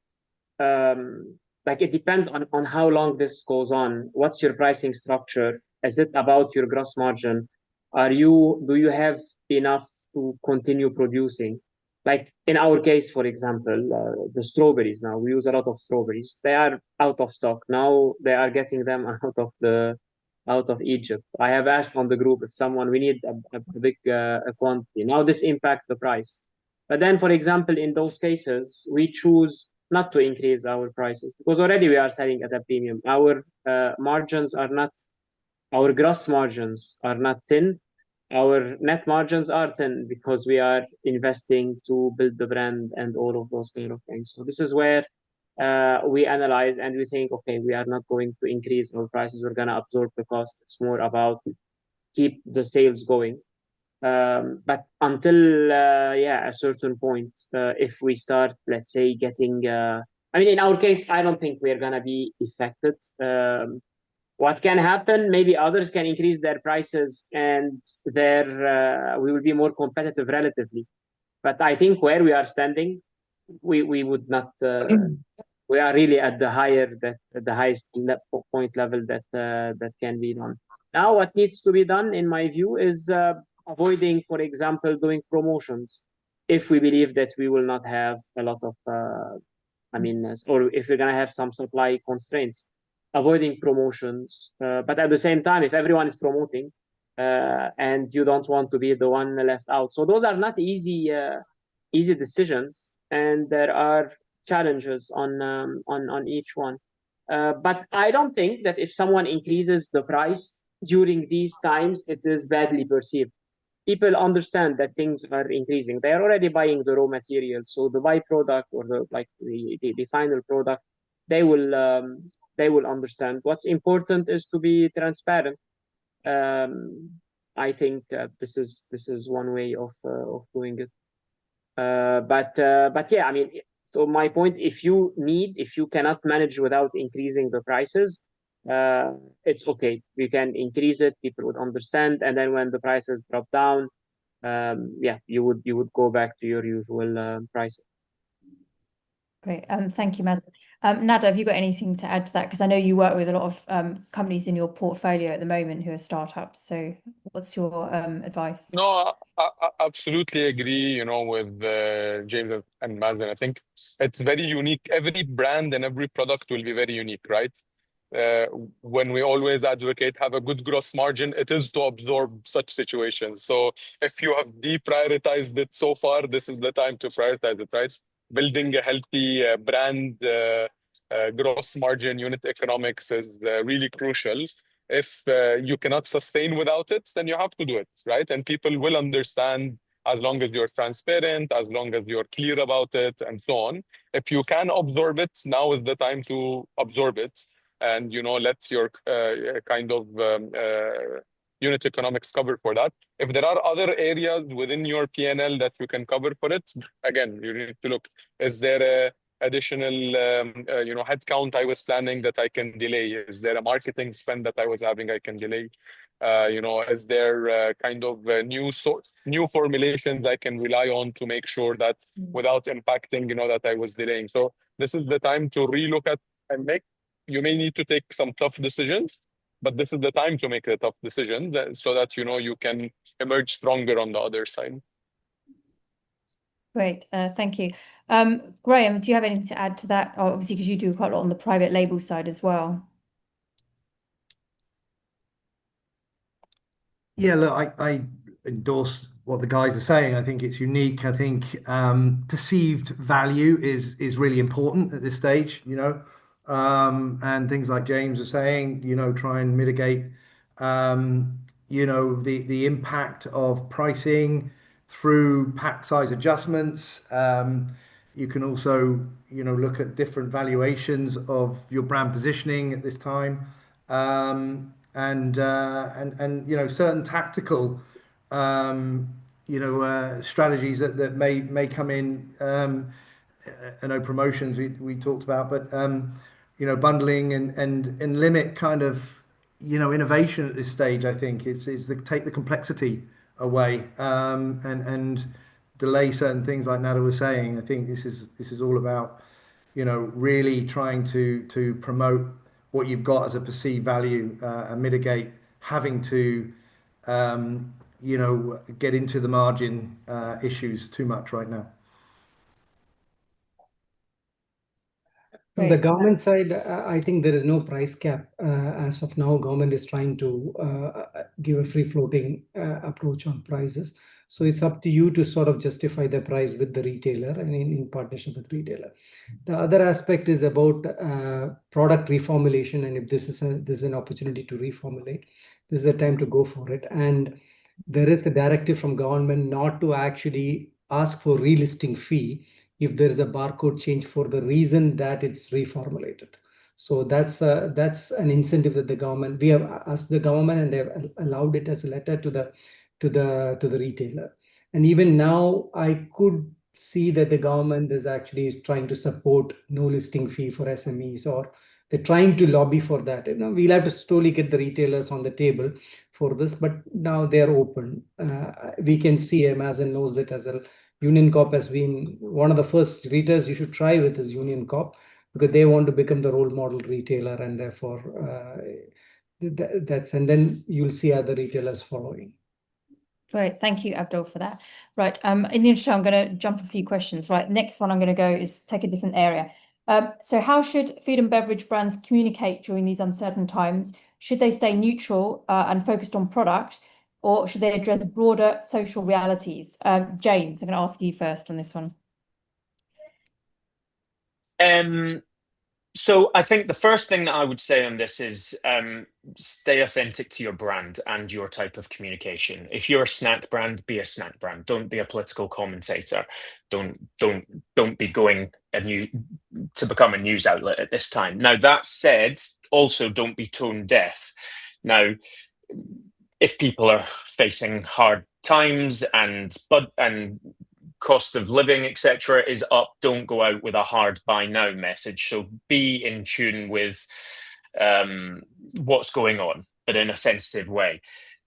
like it depends on how long this goes on. What's your pricing structure? Is it about your gross margin? Do you have enough to continue producing? Like in our case, for example, the strawberries, now we use a lot of strawberries. They are out of stock. Now they are getting them out of Egypt. I have asked on the group if we need a big quantity. Now this impacts the price. But then, for example, in those cases, we choose not to increase our prices because already we are selling at a premium. Our our gross margins are not thin. Our net margins are thin because we are investing to build the brand and all of those kind of things. So this is where we analyze and we think, okay, we are not going to increase our prices. We're going to absorb the cost. It's more about keep the sales going. But until a certain point, if we start, let's say, getting, I mean, in our case, I don't think we're going to be affected. What can happen? Maybe others can increase their prices and we will be more competitive relatively. But I think where we are standing, we would not. We are really at the highest point level that can be done. Now, what needs to be done, in my view, is avoiding, for example, doing promotions if we believe that we will not have a lot of, or if we're gonna have some supply constraints. Avoiding promotions, but at the same time, if everyone is promoting and you don't want to be the one left out, so those are not easy decisions, and there are challenges on each one. But I don't think that if someone increases the price during these times, it is badly perceived. People understand that things are increasing. They are already buying the raw materials, so the byproduct or the final product, they will understand. What's important is to be transparent. I think this is one way of doing it. But yeah, I mean, so my point, if you cannot manage without increasing the prices, it's okay. We can increase it. People would understand, and then when the prices drop down, you would go back to your usual prices. Great. Thank you, Mazen. Nader, have you got anything to add to that? Because I know you work with a lot of companies in your portfolio at the moment who are startups. So what's your advice? No, I absolutely agree, with James and Mazen. I think it's very unique. Every brand and every product will be very unique, right? When we always advocate have a good gross margin, it is to absorb such situations. So if you have deprioritized it so far, this is the time to prioritize it, right? Building a healthy brand gross margin unit economics is really crucial. If you cannot sustain without it, then you have to do it, right? And people will understand as long as you're transparent, as long as you're clear about it, and so on. If you can absorb it, now is the time to absorb it, and let your kind of unit economics cover for that. If there are other areas within your P&L that you can cover for it, again, you need to look, is there a additional headcount I was planning that I can delay? Is there a marketing spend that I was having I can delay? Is there kind of new formulations I can rely on to make sure that without impacting, that I was delaying? So this is the time to relook at and you may need to take some tough decisions, but this is the time to make the tough decisions so that, you can emerge stronger on the other side. Great, thank you. Graham, do you have anything to add to that? Obviously, because you do quite a lot on the private label side as well. Yeah, look, I endorse what the guys are saying. I think it's unique. I think perceived value is really important at this stage, and things like James was saying, try and mitigate, the impact of pricing through pack size adjustments. You can also, look at different valuations of your brand positioning at this time. And certain tactical strategies that may come in. I know promotions we talked about, but bundling and limit kind of innovation at this stage. I think is take the complexity away and delay certain things like Nader was saying. I think this is all about really trying to promote what you've got as a perceived value and mitigate having to get into the margin issues too much right now. From the government side, I think there is no price cap as of now. Government is trying to give a free floating approach on prices. So it's up to you to sort of justify the price with the retailer and in partnership with retailer. The other aspect is about product reformulation, and if this is an opportunity to reformulate, this is the time to go for it. And there is a directive from government not to actually ask for relisting fee if there is a barcode change for the reason that it's reformulated. So that's an incentive that the government, we have asked the government, and they have allowed it as a letter to the retailer. And even now, I could see that the government is actually trying to support no listing fee for SMEs, or they're trying to lobby for that. We'll have to slowly get the retailers on the table for this, but now they're open. We can see, Mazen knows that as a Union Corp has been one of the first retailers you should try with is Union Corp, because they want to become the role model retailer, and therefore and then you'll see other retailers following. Great, thank you, Abdul, for that. Right, in the interest, I'm going to jump a few questions. Right, next one I'm going to go is take a different area. So how should food and beverage brands communicate during these uncertain times? Should they stay neutral and focused on product, or should they address broader social realities? James, I'm going to ask you first on this one. So I think the first thing that I would say on this is stay authentic to your brand and your type of communication. If you're a snack brand, be a snack brand. Don't be a political commentator. Don't be going to become a news outlet at this time. Now, that said, also don't be tone deaf. Now, if people are facing hard times and cost of living, etc., is up, don't go out with a hard buy now message. So be in tune with what's going on, but in a sensitive way.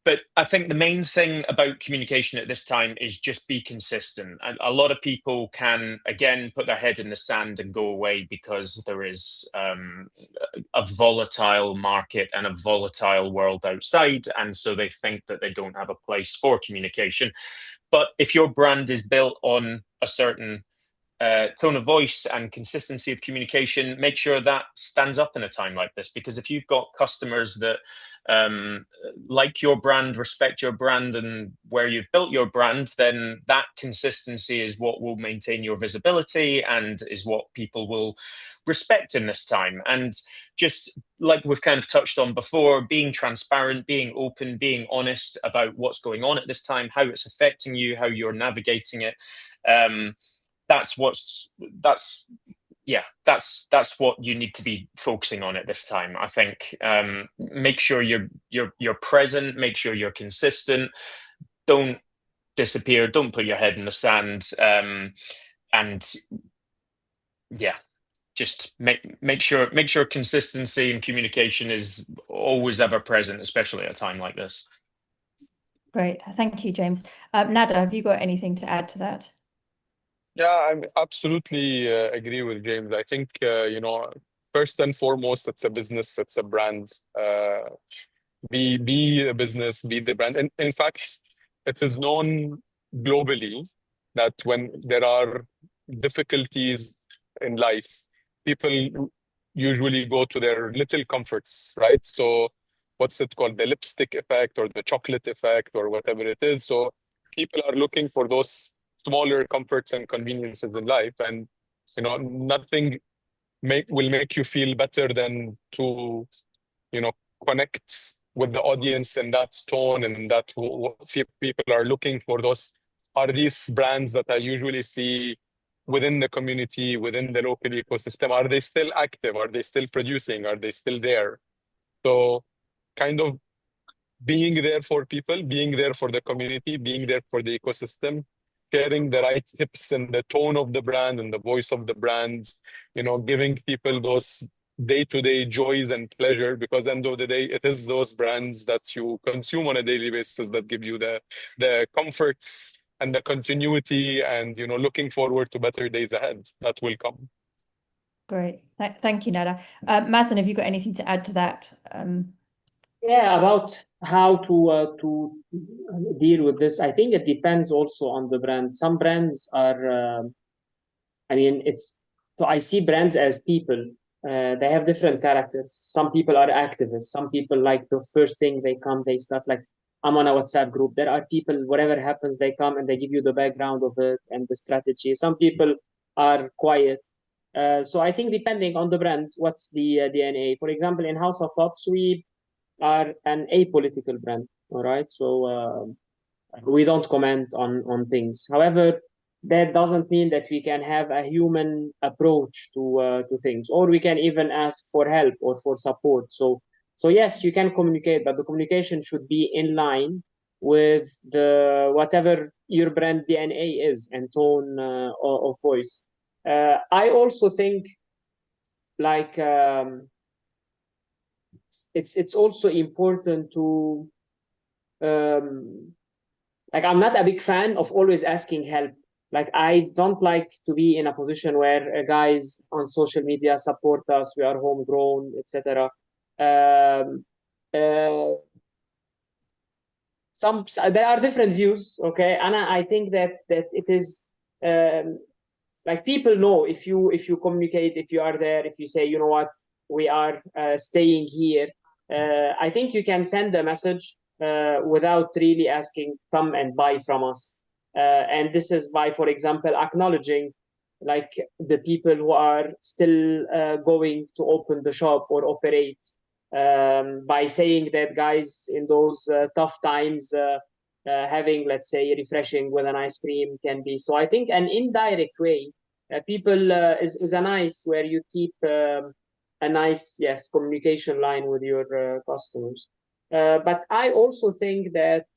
But I think the main thing about communication at this time is just be consistent. And a lot of people can, again, put their head in the sand and go away because there is a volatile market and a volatile world outside. And so they think that they don't have a place for communication. But if your brand is built on a certain tone of voice and consistency of communication, make sure that stands up in a time like this. Because if you've got customers that like your brand, respect your brand, and where you've built your brand, then that consistency is what will maintain your visibility and is what people will respect in this time. And just like we've kind of touched on before, being transparent, being open, being honest about what's going on at this time, how it's affecting you, how you're navigating it. That's what you need to be focusing on at this time. I think make sure you're present, make sure you're consistent, don't disappear, don't put your head in the sand, and yeah, just make sure consistency and communication is always ever present, especially at a time like this. Great, thank you, James. Nader, have you got anything to add to that? Yeah, I absolutely agree with James. I think, first and foremost, it's a business, it's a brand. Be a business, be the brand. And in fact, it is known globally that when there are difficulties in life, people usually go to their little comforts, right? So what's it called? The lipstick effect or the chocolate effect or whatever it is. So people are looking for those smaller comforts and conveniences in life, and nothing will make you feel better than to connect with the audience in that tone, and that people are looking for those are these brands that I usually see within the community, within the local ecosystem. Are they still active? Are they still producing? Are they still there? So kind of being there for people, being there for the community, being there for the ecosystem, sharing the right tips and the tone of the brand and the voice of the brand, giving people those day-to-day joys and pleasure, because end of the day, it is those brands that you consume on a daily basis that give you the comforts and the continuity and, looking forward to better days ahead that will come. Great. Thank you, Nader. Mazen, have you got anything to add to that? Yeah, about how to deal with this. I think it depends also on the brand. Some brands are, so I see brands as people. They have different characters. Some people are activists. Some people, like, the first thing they come, they start like, I'm on a WhatsApp group. There are people, whatever happens, they come and they give you the background of it and the strategy. Some people are quiet. So I think depending on the brand, what's the DNA. For example, in House of Puffs, we are an apolitical brand, all right? So we don't comment on things. However, that doesn't mean that we can have a human approach to things, or we can even ask for help or for support. So yes, you can communicate, but the communication should be in line with the whatever your brand DNA is and tone of voice. I also think, like, it's also important to like, I'm not a big fan of always asking help. Like, I don't like to be in a position where guys on social media support us, we are homegrown, etc. There are different views, okay, and I think that it is like, people know if you communicate, if you are there, if you say, you know what, we are staying here. I think you can send a message without really asking, come and buy from us. And this is by, for example, acknowledging, like, the people who are still going to open the shop or operate, by saying that, guys, in those tough times, having, let's say, refreshing with an ice cream can be. So I think an indirect way, people is a nice, where you keep a nice, yes, communication line with your customers. But I also think that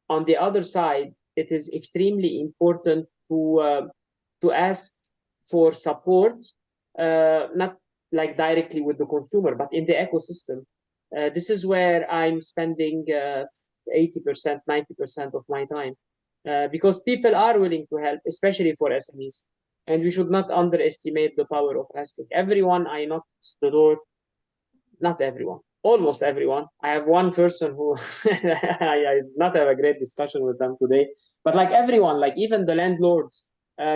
on the other side, it is extremely important to ask for support, not like directly with the consumer, but in the ecosystem. This is where I'm spending 80%, 90% of my time, because people are willing to help, especially for SMEs. And we should not underestimate the power of asking. Everyone I knock the door, not everyone, almost everyone. I have one person who I did not have a great discussion with them today, but like everyone, like even the landlords,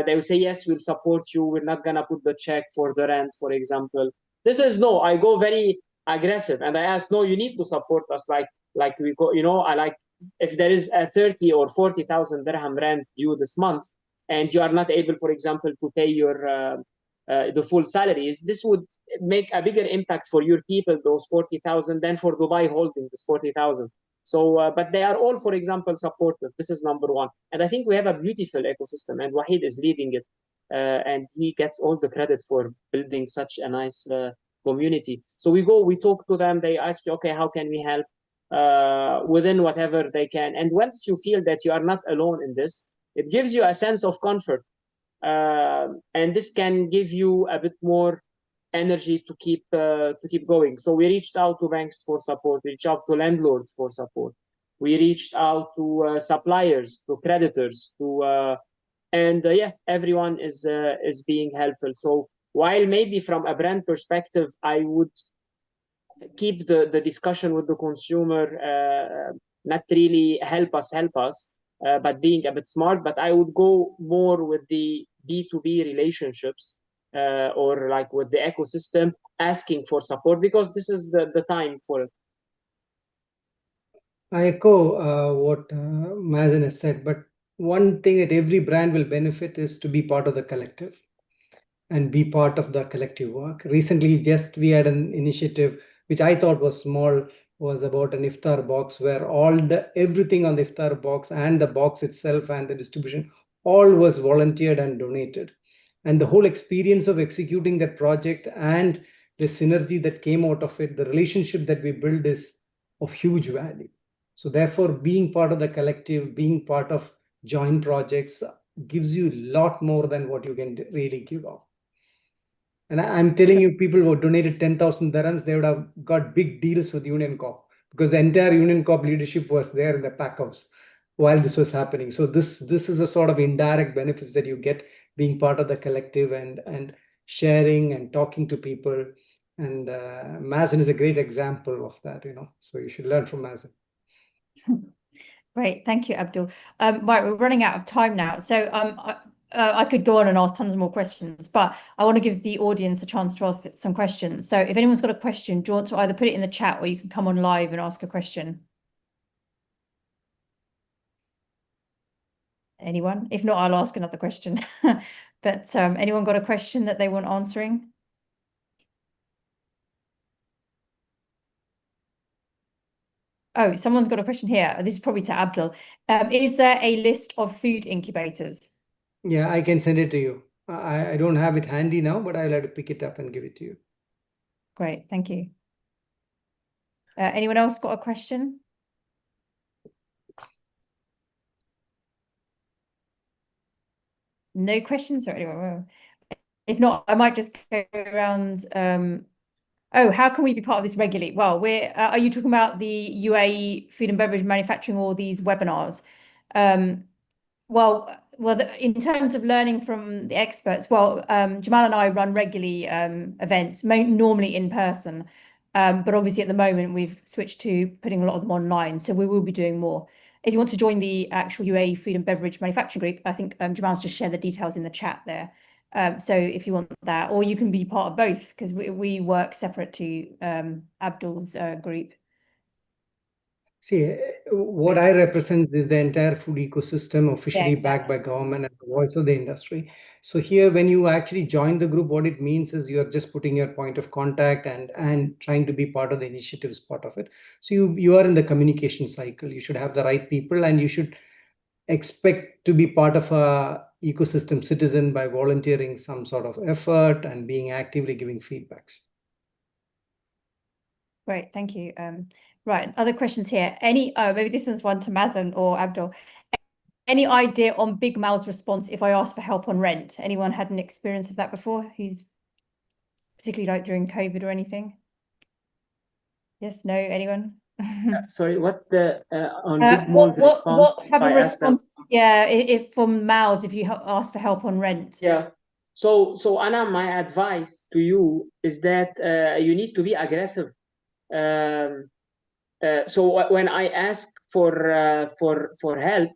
They will say, yes, we'll support you. We're not going to put the check for the rent, for example. This is no, I go very aggressive and I ask, no, you need to support us. Like we go, I like, if there is a 30 or 40,000 dirham rent due this month and you are not able, for example, to pay your the full salaries, this would make a bigger impact for your people, those 40,000, than for Dubai holding this 40,000. So, but they are all, for example, supportive. This is number one. And I think we have a beautiful ecosystem, and Vaheed is leading it. And he gets all the credit for building such a nice community. So we talk to them, they ask you, okay, how can we help? Within whatever they can. And once you feel that you are not alone in this, it gives you a sense of comfort. And this can give you a bit more energy to keep going. So we reached out to banks for support, we reached out to landlords for support, we reached out to suppliers, to creditors, yeah, everyone is being helpful. So while maybe from a brand perspective, I would keep the discussion with the consumer, not really help us, but being a bit smart. But I would go more with the B2B relationships, or like with the ecosystem, asking for support, because this is the time for it. I echo what Mazen has said, but one thing that every brand will benefit is to be part of the collective and be part of the collective work. Recently, we had an initiative which I thought was small, was about an iftar box where everything on the iftar box and the box itself and the distribution all was volunteered and donated. And the whole experience of executing that project and the synergy that came out of it, the relationship that we build is of huge value. So therefore, being part of the collective, being part of joint projects gives you a lot more than what you can really give out. And I'm telling you, people who donated 10,000 dirhams, they would have got big deals with Union Corp, because the entire Union Corp leadership was there in the pack house while this was happening. So this is a sort of indirect benefits that you get being part of the collective and sharing and talking to people. And Mazen is a great example of that, so you should learn from Mazen. Great, thank you, Abdul. Right, we're running out of time now, so I could go on and ask tons more questions, but I want to give the audience a chance to ask some questions. So if anyone's got a question, do you want to either put it in the chat or you can come on live and ask a question? Anyone? If not, I'll ask another question. But anyone got a question that they want answering? Oh, someone's got a question here. This is probably to Abdul. Is there a list of food incubators? Yeah, I can send it to you. I don't have it handy now, but I'll have to pick it up and give it to you. Great, thank you. Anyone else got a question? No questions or anyone? If not, I might just go around. Oh, how can we be part of this regularly? Well, are you talking about the UAE food and beverage manufacturing or these webinars? Well, in terms of learning from the experts, Jamal and I run regularly events, normally in person, but obviously at the moment we've switched to putting a lot of them online, so we will be doing more. If you want to join the actual UAE food and beverage manufacturing group, I think Jamal's just shared the details in the chat there. So if you want that, or you can be part of both, because we work separate to Abdul's group. See, what I represent is the entire food ecosystem officially Yeah, exactly. backed by government and the voice of the industry. So here, when you actually join the group, what it means is you're just putting your point of contact and trying to be part of the initiatives part of it. So you are in the communication cycle. You should have the right people, and you should expect to be part of a ecosystem citizen by volunteering some sort of effort and being actively giving feedbacks. Great, thank you. Right, other questions here. Maybe this one's one to Mazen or Abdul. Any idea on Big Mal's response if I ask for help on rent? Anyone had an experience of that before? Who's particularly like during COVID or anything? Yes, no, anyone? Sorry, what's the on Big Mal's response? What type of response? Yeah, if from Mal's, if you ask for help on rent. Yeah. So Anna, my advice to you is that you need to be aggressive. So when I ask for help,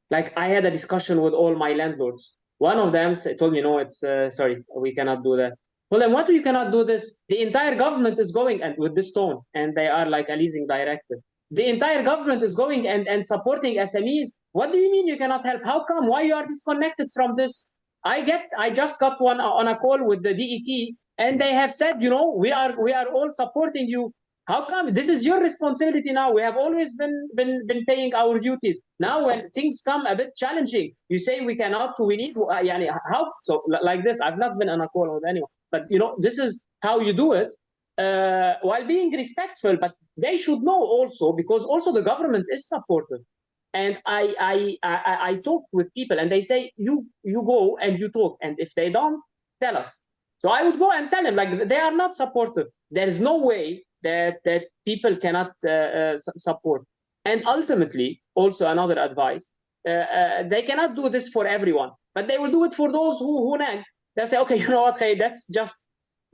like I had a discussion with all my landlords. One of them told me, no, it's sorry, we cannot do that. Well, then what you cannot do this? The entire government is going, and with this tone, and they are like a leasing director. The entire government is going and supporting SMEs. What do you mean you cannot help? How come? Why you are disconnected from this? I just got one on a call with the DET, and they have said, you know, we are all supporting you. How come? This is your responsibility now. We have always been paying our duties. Now, when things come a bit challenging, you say we cannot. We need. How? So like this, I've not been on a call with anyone, but you know, this is how you do it, while being respectful. But they should know also, because also the government is supportive. And I talk with people, and they say you go and you talk, and if they don't, tell us. So I would go and tell them, like, they are not supportive. There is no way that people cannot support. And ultimately, also another advice, they cannot do this for everyone, but they will do it for those who nag. They'll say, okay, you know what, hey, let's just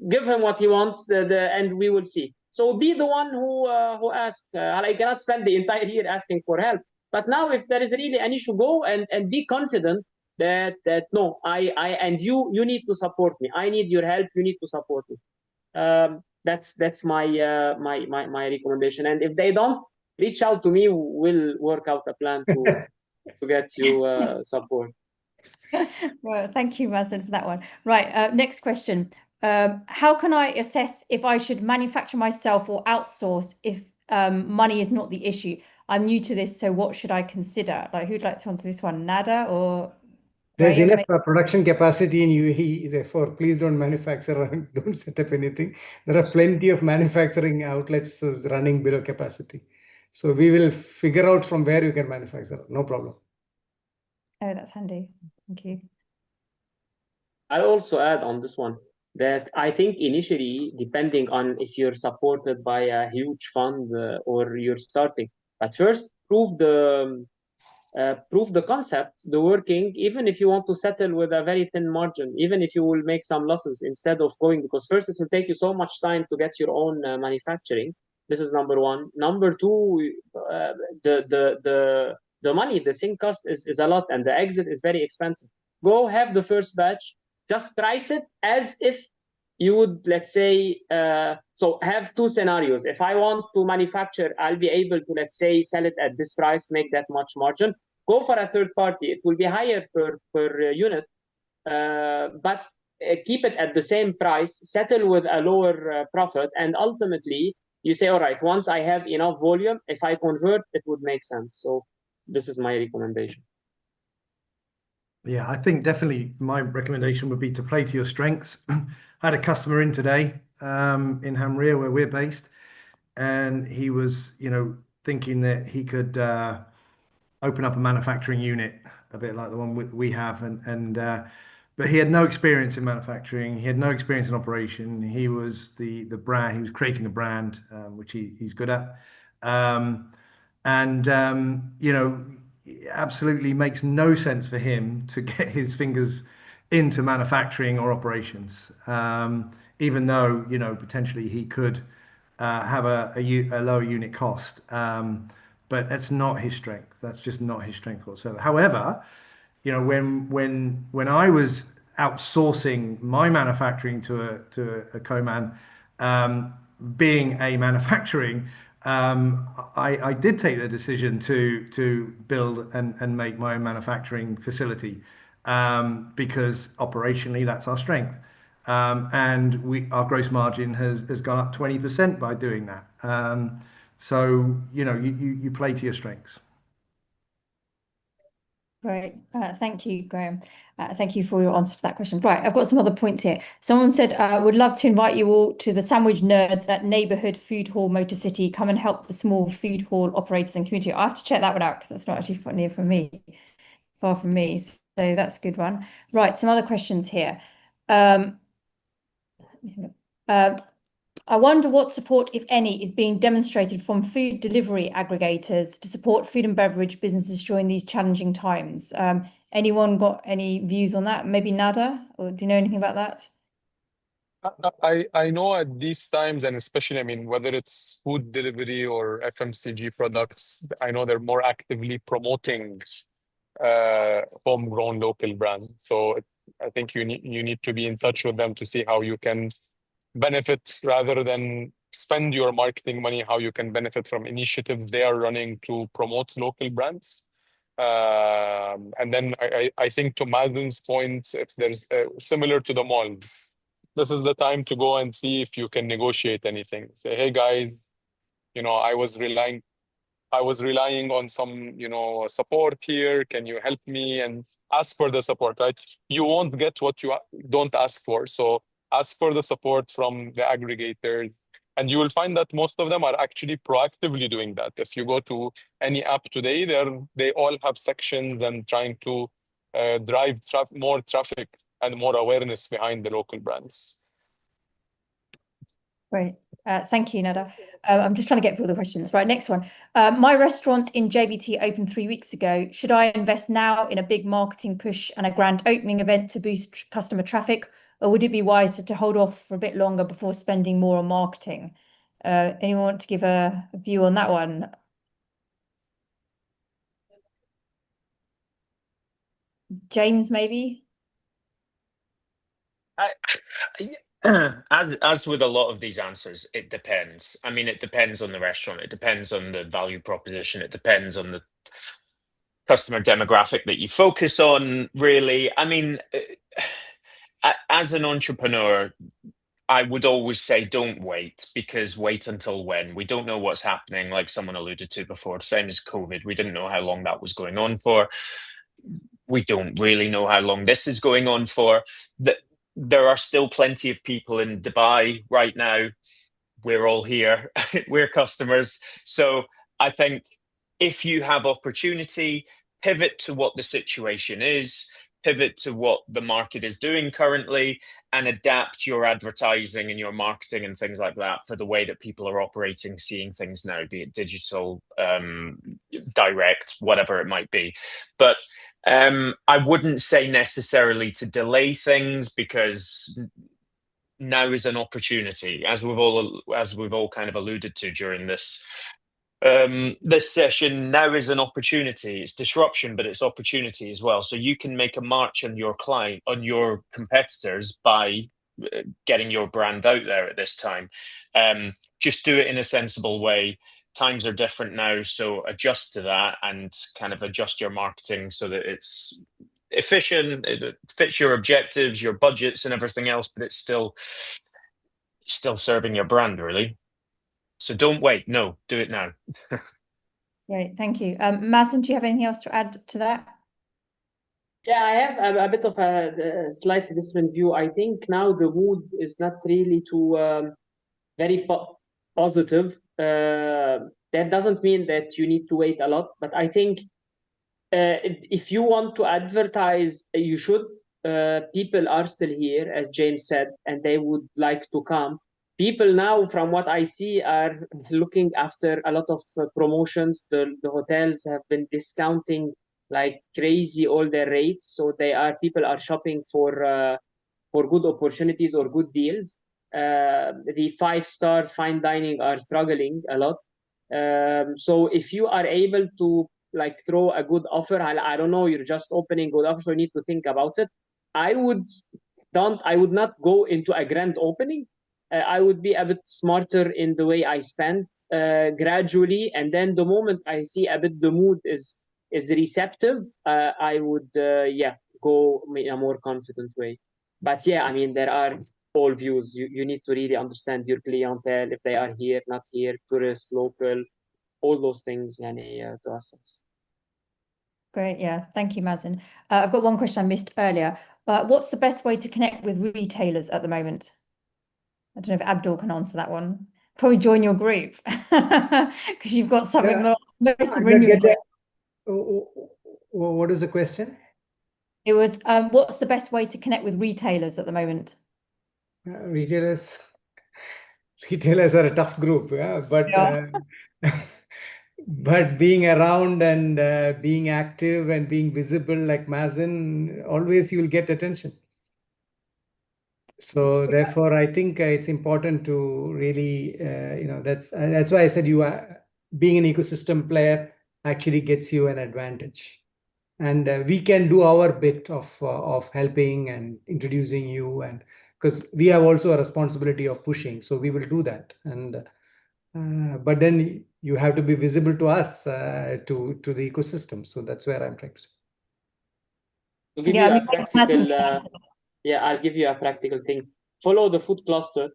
give him what he wants, and we will see. So be the one who asks. I cannot spend the entire year asking for help. But now, if there is really an issue, go and be confident that no, I and you need to support me. I need your help. You need to support me. That's my my recommendation. And if they don't, reach out to me. We'll work out a plan to get you support. Well, thank you, Mazen, for that one. Right, next question. How can I assess if I should manufacture myself or outsource if money is not the issue? I'm new to this, so what should I consider? Like, who'd like to answer this one, Nader or? There's enough production capacity in UAE, therefore please don't manufacture and don't set up anything. There are plenty of manufacturing outlets running below capacity. So we will figure out from where you can manufacture, no problem. Oh, that's handy. Thank you. I'll also add on this one that I think initially, depending on if you're supported by a huge fund or you're starting, but first prove the concept, the working, even if you want to settle with a very thin margin, even if you will make some losses instead of going, because first it will take you so much time to get your own manufacturing. This is number one. Number two, the money, the sink cost is a lot, and the exit is very expensive. Go have the first batch, just price it as if you would, let's say, so have two scenarios. If I want to manufacture, I'll be able to, let's say, sell it at this price, make that much margin. Go for a third party. It will be higher per unit, but keep it at the same price, settle with a lower profit, and ultimately you say, all right, once I have enough volume, if I convert, it would make sense. So this is my recommendation. Yeah, I think definitely my recommendation would be to play to your strengths. I had a customer in today in Hamria, where we're based, and he was, you know, thinking that he could open up a manufacturing unit, a bit like the one we have, but he had no experience in manufacturing. He had no experience in operation. He was the brand. He was creating a brand, which he's good at, you know, absolutely makes no sense for him to get his fingers into manufacturing or operations, even though, you know, potentially he could have a lower unit cost. But that's not his strength. That's just not his strength whatsoever. However, you know, when I was outsourcing my manufacturing to a co-man, being a manufacturing, I did take the decision to build and make my own manufacturing facility, because operationally that's our strength, and our gross margin has gone up 20% by doing that. So you know, you play to your strengths. Great. Thank you, Graham. Thank you for your answer to that question. Right, I've got some other points here. Someone said, would love to invite you all to the Sandwich Nerds at Neighbourhood Food Hall Motor City. Come and help the small food hall operators and community. I have to check that one out because that's not actually near from me, far from me. So that's a good one. Right, some other questions here. I wonder what support, if any, is being demonstrated from food delivery aggregators to support food and beverage businesses during these challenging times. Anyone got any views on that? Maybe Nader, or do you know anything about that? I know at these times, and especially, I mean, whether it's food delivery or FMCG products, I know they're more actively promoting homegrown local brand. So I think you need to be in touch with them to see how you can benefit rather than spend your marketing money, how you can benefit from initiatives they are running to promote local brands. And then I think to Mazen's point, if there's similar to the mall, this is the time to go and see if you can negotiate anything. Say, hey guys, I was relying on some, support here. Can you help me? And ask for the support, right? You won't get what you don't ask for. So ask for the support from the aggregators. And you will find that most of them are actually proactively doing that. If you go to any app today, they all have sections and trying to drive more traffic and more awareness behind the local brands. Great. Thank you, Nader. I'm just trying to get through the questions. Right, next one. My restaurant in JBT opened 3 weeks ago. Should I invest now in a big marketing push and a grand opening event to boost customer traffic, or would it be wiser to hold off for a bit longer before spending more on marketing? Anyone want to give a view on that one? James, maybe? As with a lot of these answers, it depends. I mean, it depends on the restaurant. It depends on the value proposition. It depends on the customer demographic that you focus on, really. I mean, as an entrepreneur, I would always say don't wait, because wait until when? We don't know what's happening, like someone alluded to before, same as COVID. We didn't know how long that was going on for. We don't really know how long this is going on for. There are still plenty of people in Dubai right now. We're all here. We're customers. So I think if you have opportunity, pivot to what the situation is, pivot to what the market is doing currently, and adapt your advertising and your marketing and things like that for the way that people are operating, seeing things now, be it digital, direct, whatever it might be. But I wouldn't say necessarily to delay things, because now is an opportunity, as we've all kind of alluded to during this session. Now is an opportunity. It's disruption, but it's opportunity as well. So you can make a march on your competitors by getting your brand out there at this time. Just do it in a sensible way. Times are different now, so adjust to that and kind of adjust your marketing so that it's efficient, it fits your objectives, your budgets and everything else, but it's still serving your brand, really. So don't wait. No, do it now. Great, thank you. Mazen, do you have anything else to add to that? Yeah, I have a bit of a slightly different view. I think now the mood is not really too very positive. That doesn't mean that you need to wait a lot, but I think if you want to advertise, you should. People are still here, as James said, and they would like to come. People now, from what I see, are looking after a lot of promotions. The hotels have been discounting like crazy all their rates, so people are shopping for good opportunities or good deals. The 5-star fine dining are struggling a lot. So if you are able to throw a good offer, I don't know, you're just opening good offer, so you need to think about it. I would not go into a grand opening. I would be a bit smarter in the way I spend gradually, and then the moment I see a bit the mood is receptive, I would go in a more confident way. But yeah, I mean, there are all views. You need to really understand your clientele, if they are here, not here, tourist, local, all those things, to assess. Great, yeah. Thank you, Mazen. I've got one question I missed earlier. What's the best way to connect with retailers at the moment? I don't know if Abdul can answer that one. Probably join your group, because you've got something most of them in your group. What is the question? It was, what's the best way to connect with retailers at the moment? Retailers are a tough group, but being around and being active and being visible like Mazen, always you will get attention. So therefore, I think it's important to really, that's why I said being an ecosystem player actually gets you an advantage. and we can do our bit of helping and introducing you, and because we have also a responsibility of pushing, so we will do that. And but then you have to be visible to us, to the ecosystem. So that's where I'm trying to say. To give Yeah, you I a mean, practical, Mazen, yeah, I'll give you a practical thing. Follow the food cluster.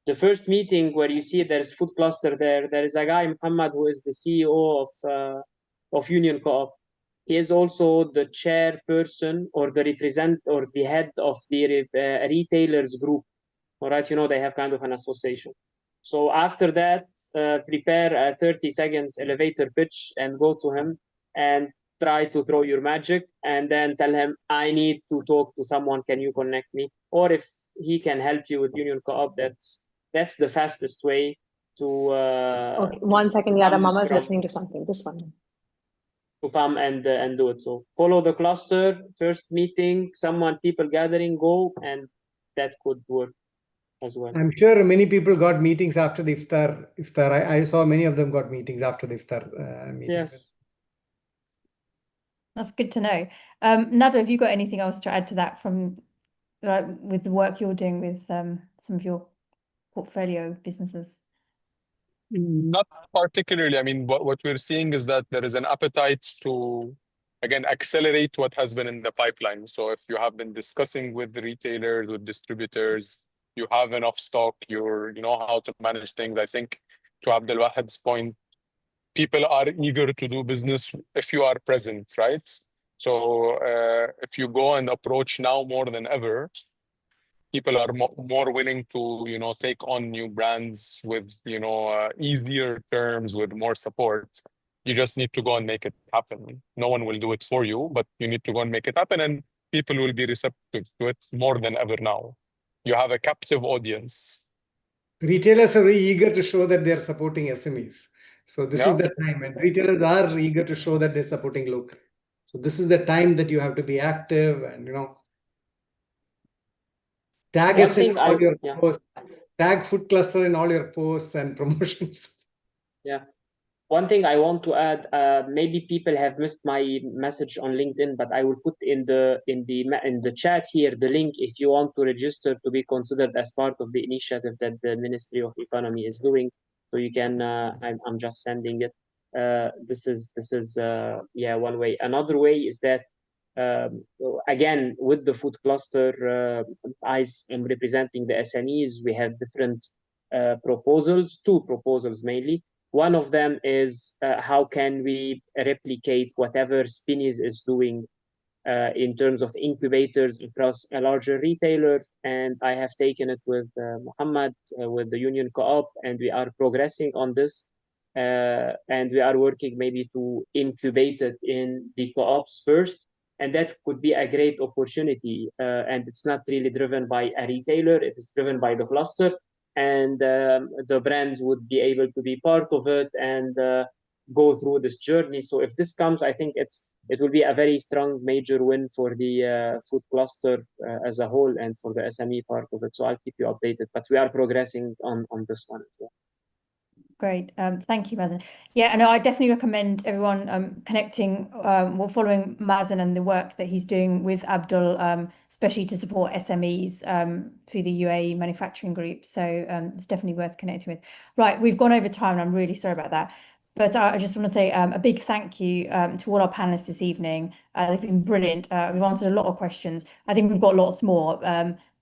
The first meeting where you see there's food cluster there is a guy, Muhammad, who is the CEO of Union Co-op. He is also the chairperson or the represent or the head of the retailers group. All right, you know, they have kind of an association. So after that, prepare a 30 seconds elevator pitch and go to him and try to throw your magic, and then tell him, I need to talk to someone, can you connect me? Or if he can help you with Union Co-op, that's the fastest way to Okay, 1 second, Yara, come Mama's from- listening to something. This one. to come and do it. So follow the cluster, first meeting, people gathering, go, and that could work as well. I'm sure many people got meetings after the iftar. I saw many of them got meetings after the iftar meeting. Yes. that's good to know. Nader, have you got anything else to add to that from with the work you're doing with some of your portfolio businesses? Not particularly. I mean, what we're seeing is that there is an appetite to, again, accelerate what has been in the pipeline. So if you have been discussing with the retailers, with distributors, you have enough stock, you know how to manage things. I think to Abdul Wahid's point, people are eager to do business if you are present, right? So if you go and approach now more than ever, people are more willing to, you know, take on new brands with, you know, easier terms, with more support. You just need to go and make it happen. No one will do it for you, but you need to go and make it happen, and people will be receptive to it more than ever now. You have a captive audience. Retailers are very eager to show that they're supporting SMEs. So this Yeah. is the time, and retailers are eager to show that they're supporting local. So this is the time that you have to be active and, you know, tag One us in thing all your yeah. posts, tag Food Cluster in all your posts and promotions. Yeah. One thing I want to add, maybe people have missed my message on LinkedIn, but I will put in the chat here the link if you want to register to be considered as part of the initiative that the Ministry of Economy is doing. So you can, I'm just sending it. This is yeah, one way. Another way is that again, with the food cluster, I am representing the SMEs. We have different proposals, two proposals mainly. One of them is how can we replicate whatever Spinneys is doing in terms of incubators across a larger retailer. And I have taken it with Muhammad, with the Union Co-op, and we are progressing on this. And we are working maybe to incubate it in the co-ops first. And that could be a great opportunity. And it's not really driven by a retailer, it is driven by the cluster. And the brands would be able to be part of it and go through this journey. So if this comes, I think it will be a very strong major win for the food cluster as a whole and for the SME part of it. So I'll keep you updated, but we are progressing on this one as well. Great. Thank you, Mazen. Yeah, no, I definitely recommend everyone connecting or following Mazen and the work that he's doing with Abdul, especially to support SMEs through the UAE manufacturing group. So it's definitely worth connecting with. Right, we've gone over time and I'm really sorry about that. But I just want to say a big thank you to all our panelists this evening. They've been brilliant. We've answered a lot of questions. I think we've got lots more.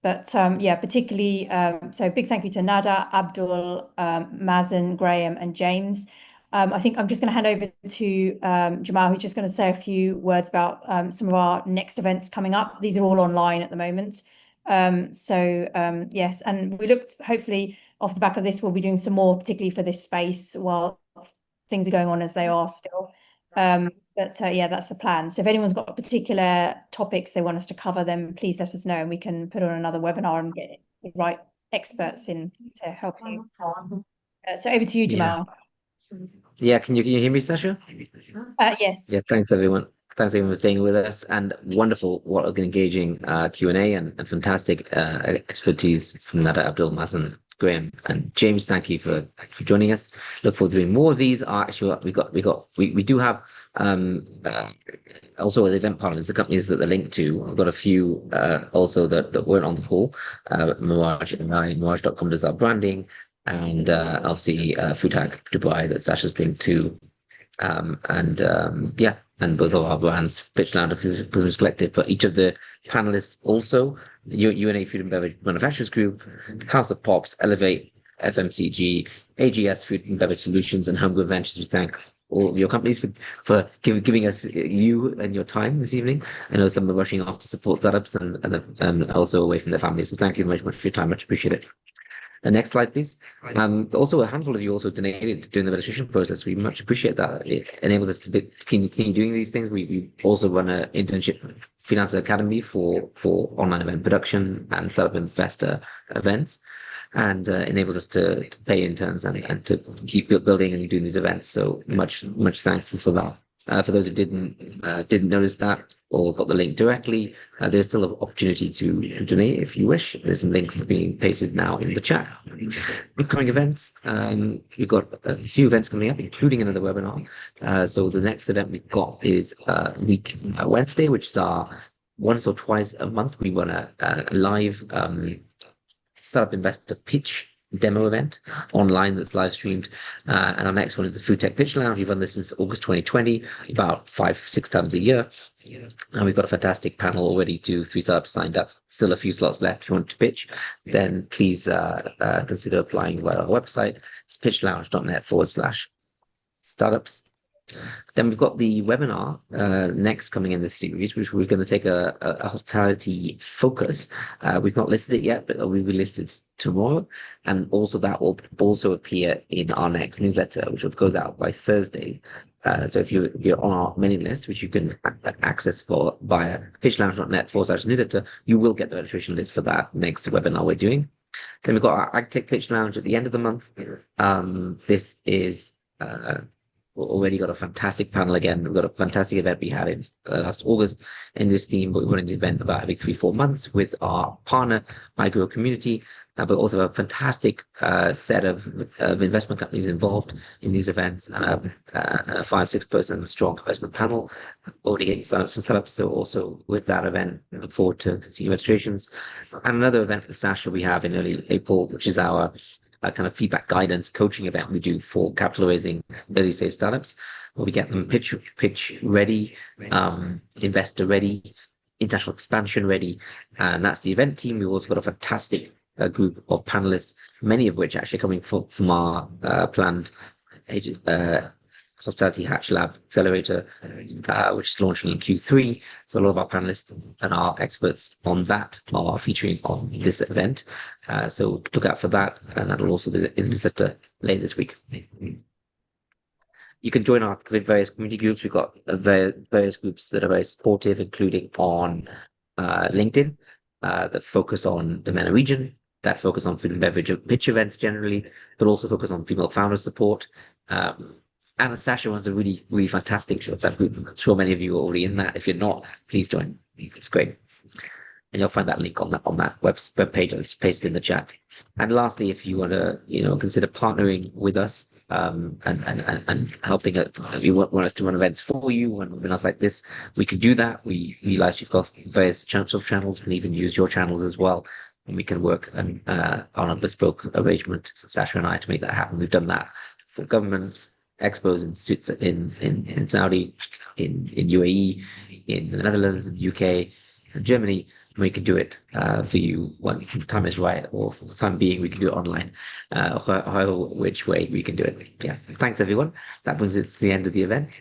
But yeah, particularly, so big thank you to Nader, Abdul, Mazen, Graham, and James. I think I'm just going to hand over to Jamal, who's just going to say a few words about some of our next events coming up. These are all online at the moment. Yes, and we looked, hopefully, off the back of this, we'll be doing some more, particularly for this space, while things are going on as they are still. Yeah, that's the plan. So if anyone's got particular topics they want us to cover, then please let us know and we can put on another webinar and get the right experts in to help you. So over to you, Jamal. Yeah, can you hear me, Sasha? Yes. Yeah, thanks everyone. Thanks everyone for staying with us, and wonderful, what an engaging Q&A and fantastic expertise from Nader, Abdul, Mazen, Graham, and James. Thank you for joining us. Look forward to doing more of these. Actually, we do have also with event partners, the companies that they're linked to. We've got a few also that weren't on the call. Mirage and Mirage.com does our branding, and obviously Food Hack Dubai that Sasha's linked to. And both of our brands, Pitch Lounge and Foodpreneurs Collective, but each of the panelists also, UNA Food and Beverage Manufacturers Group, House of Pops, Elevate, FMCG, AGS Food and Beverage Solutions, and Homegrown Ventures. We thank all of your companies for giving us you and your time this evening. I know some are rushing off to support startups and also away from their families. So thank you very much for your time. Much appreciate it. The next slide, please. Also, a handful of you also donated during the registration process. We much appreciate that. It enables us to continue doing these things. We also run an internship freelancer academy for online event production and startup investor events, and enables us to pay interns and to keep building and doing these events. So much thankful for that. For those who didn't notice that or got the link directly, there's still an opportunity to donate if you wish. There's some links being pasted now in the chat. Upcoming events, we've got a few events coming up, including another webinar. So the next event we've got is Wednesday, which is our once or twice a month. We run a live startup investor pitch demo event online that's live streamed, and our next one is the Food Tech Pitch Lounge. We've run this since August 2020, about 5-6 times a year, and we've got a fantastic panel already. 2-3 startups signed up, still a few slots left. If you want to pitch, then please consider applying via our website. It's pitchlounge.net/startups. Then we've got the webinar next coming in this series, which we're going to take a hospitality focus. We've not listed it yet, but it will be listed tomorrow, and also that will also appear in our next newsletter, which goes out by Thursday. So if you're on our mailing list, which you can access via pitchlounge.net/newsletter, you will get the registration list for that next webinar we're doing. Then we've got our AgTech Pitch Lounge at the end of the month. This is we've already got a fantastic panel again. We've got a fantastic event we had in last August in this theme, but we're running the event about every 3-4 months with our partner, Micro Community, but also a fantastic set of investment companies involved in these events, and a 5-6 person strong investment panel already getting signups and setups. So also with that event, we look forward to seeing registrations. And another event with Sasha we have in early April, which is our kind of feedback guidance coaching event we do for capital raising early stage startups, where we get them pitch ready, investor ready, international expansion ready, and that's the event team. We've also got a fantastic group of panelists, many of which actually coming from our planned Hospitality Hatch Lab Accelerator, which is launching in Q3. So a lot of our panelists and our experts on that are featuring on this event. So look out for that, and that'll also be in the newsletter later this week. You can join our various community groups. We've got various groups that are very supportive, including on LinkedIn, that focus on the MENA region, that focus on food and beverage pitch events generally, but also focus on female founder support. And Sasha was a really, really fantastic WhatsApp group. I'm sure many of you are already in that. If you're not, please join. It's great. And you'll find that link on that web page. I'll just paste it in the chat. And lastly, if you want to, consider partnering with us and helping you want us to run events for you and webinars like this, we can do that. We've got various channels, and even use your channels as well. And we can work on a bespoke arrangement, Sasha and I, to make that happen. We've done that for governments, expos in Saudi, in UAE, in the Netherlands, in the UK, and Germany. And we can do it for you when the time is right, or for the time being, we can do it online, however which way we can do it. Yeah. Thanks, everyone. That brings us to the end of the event.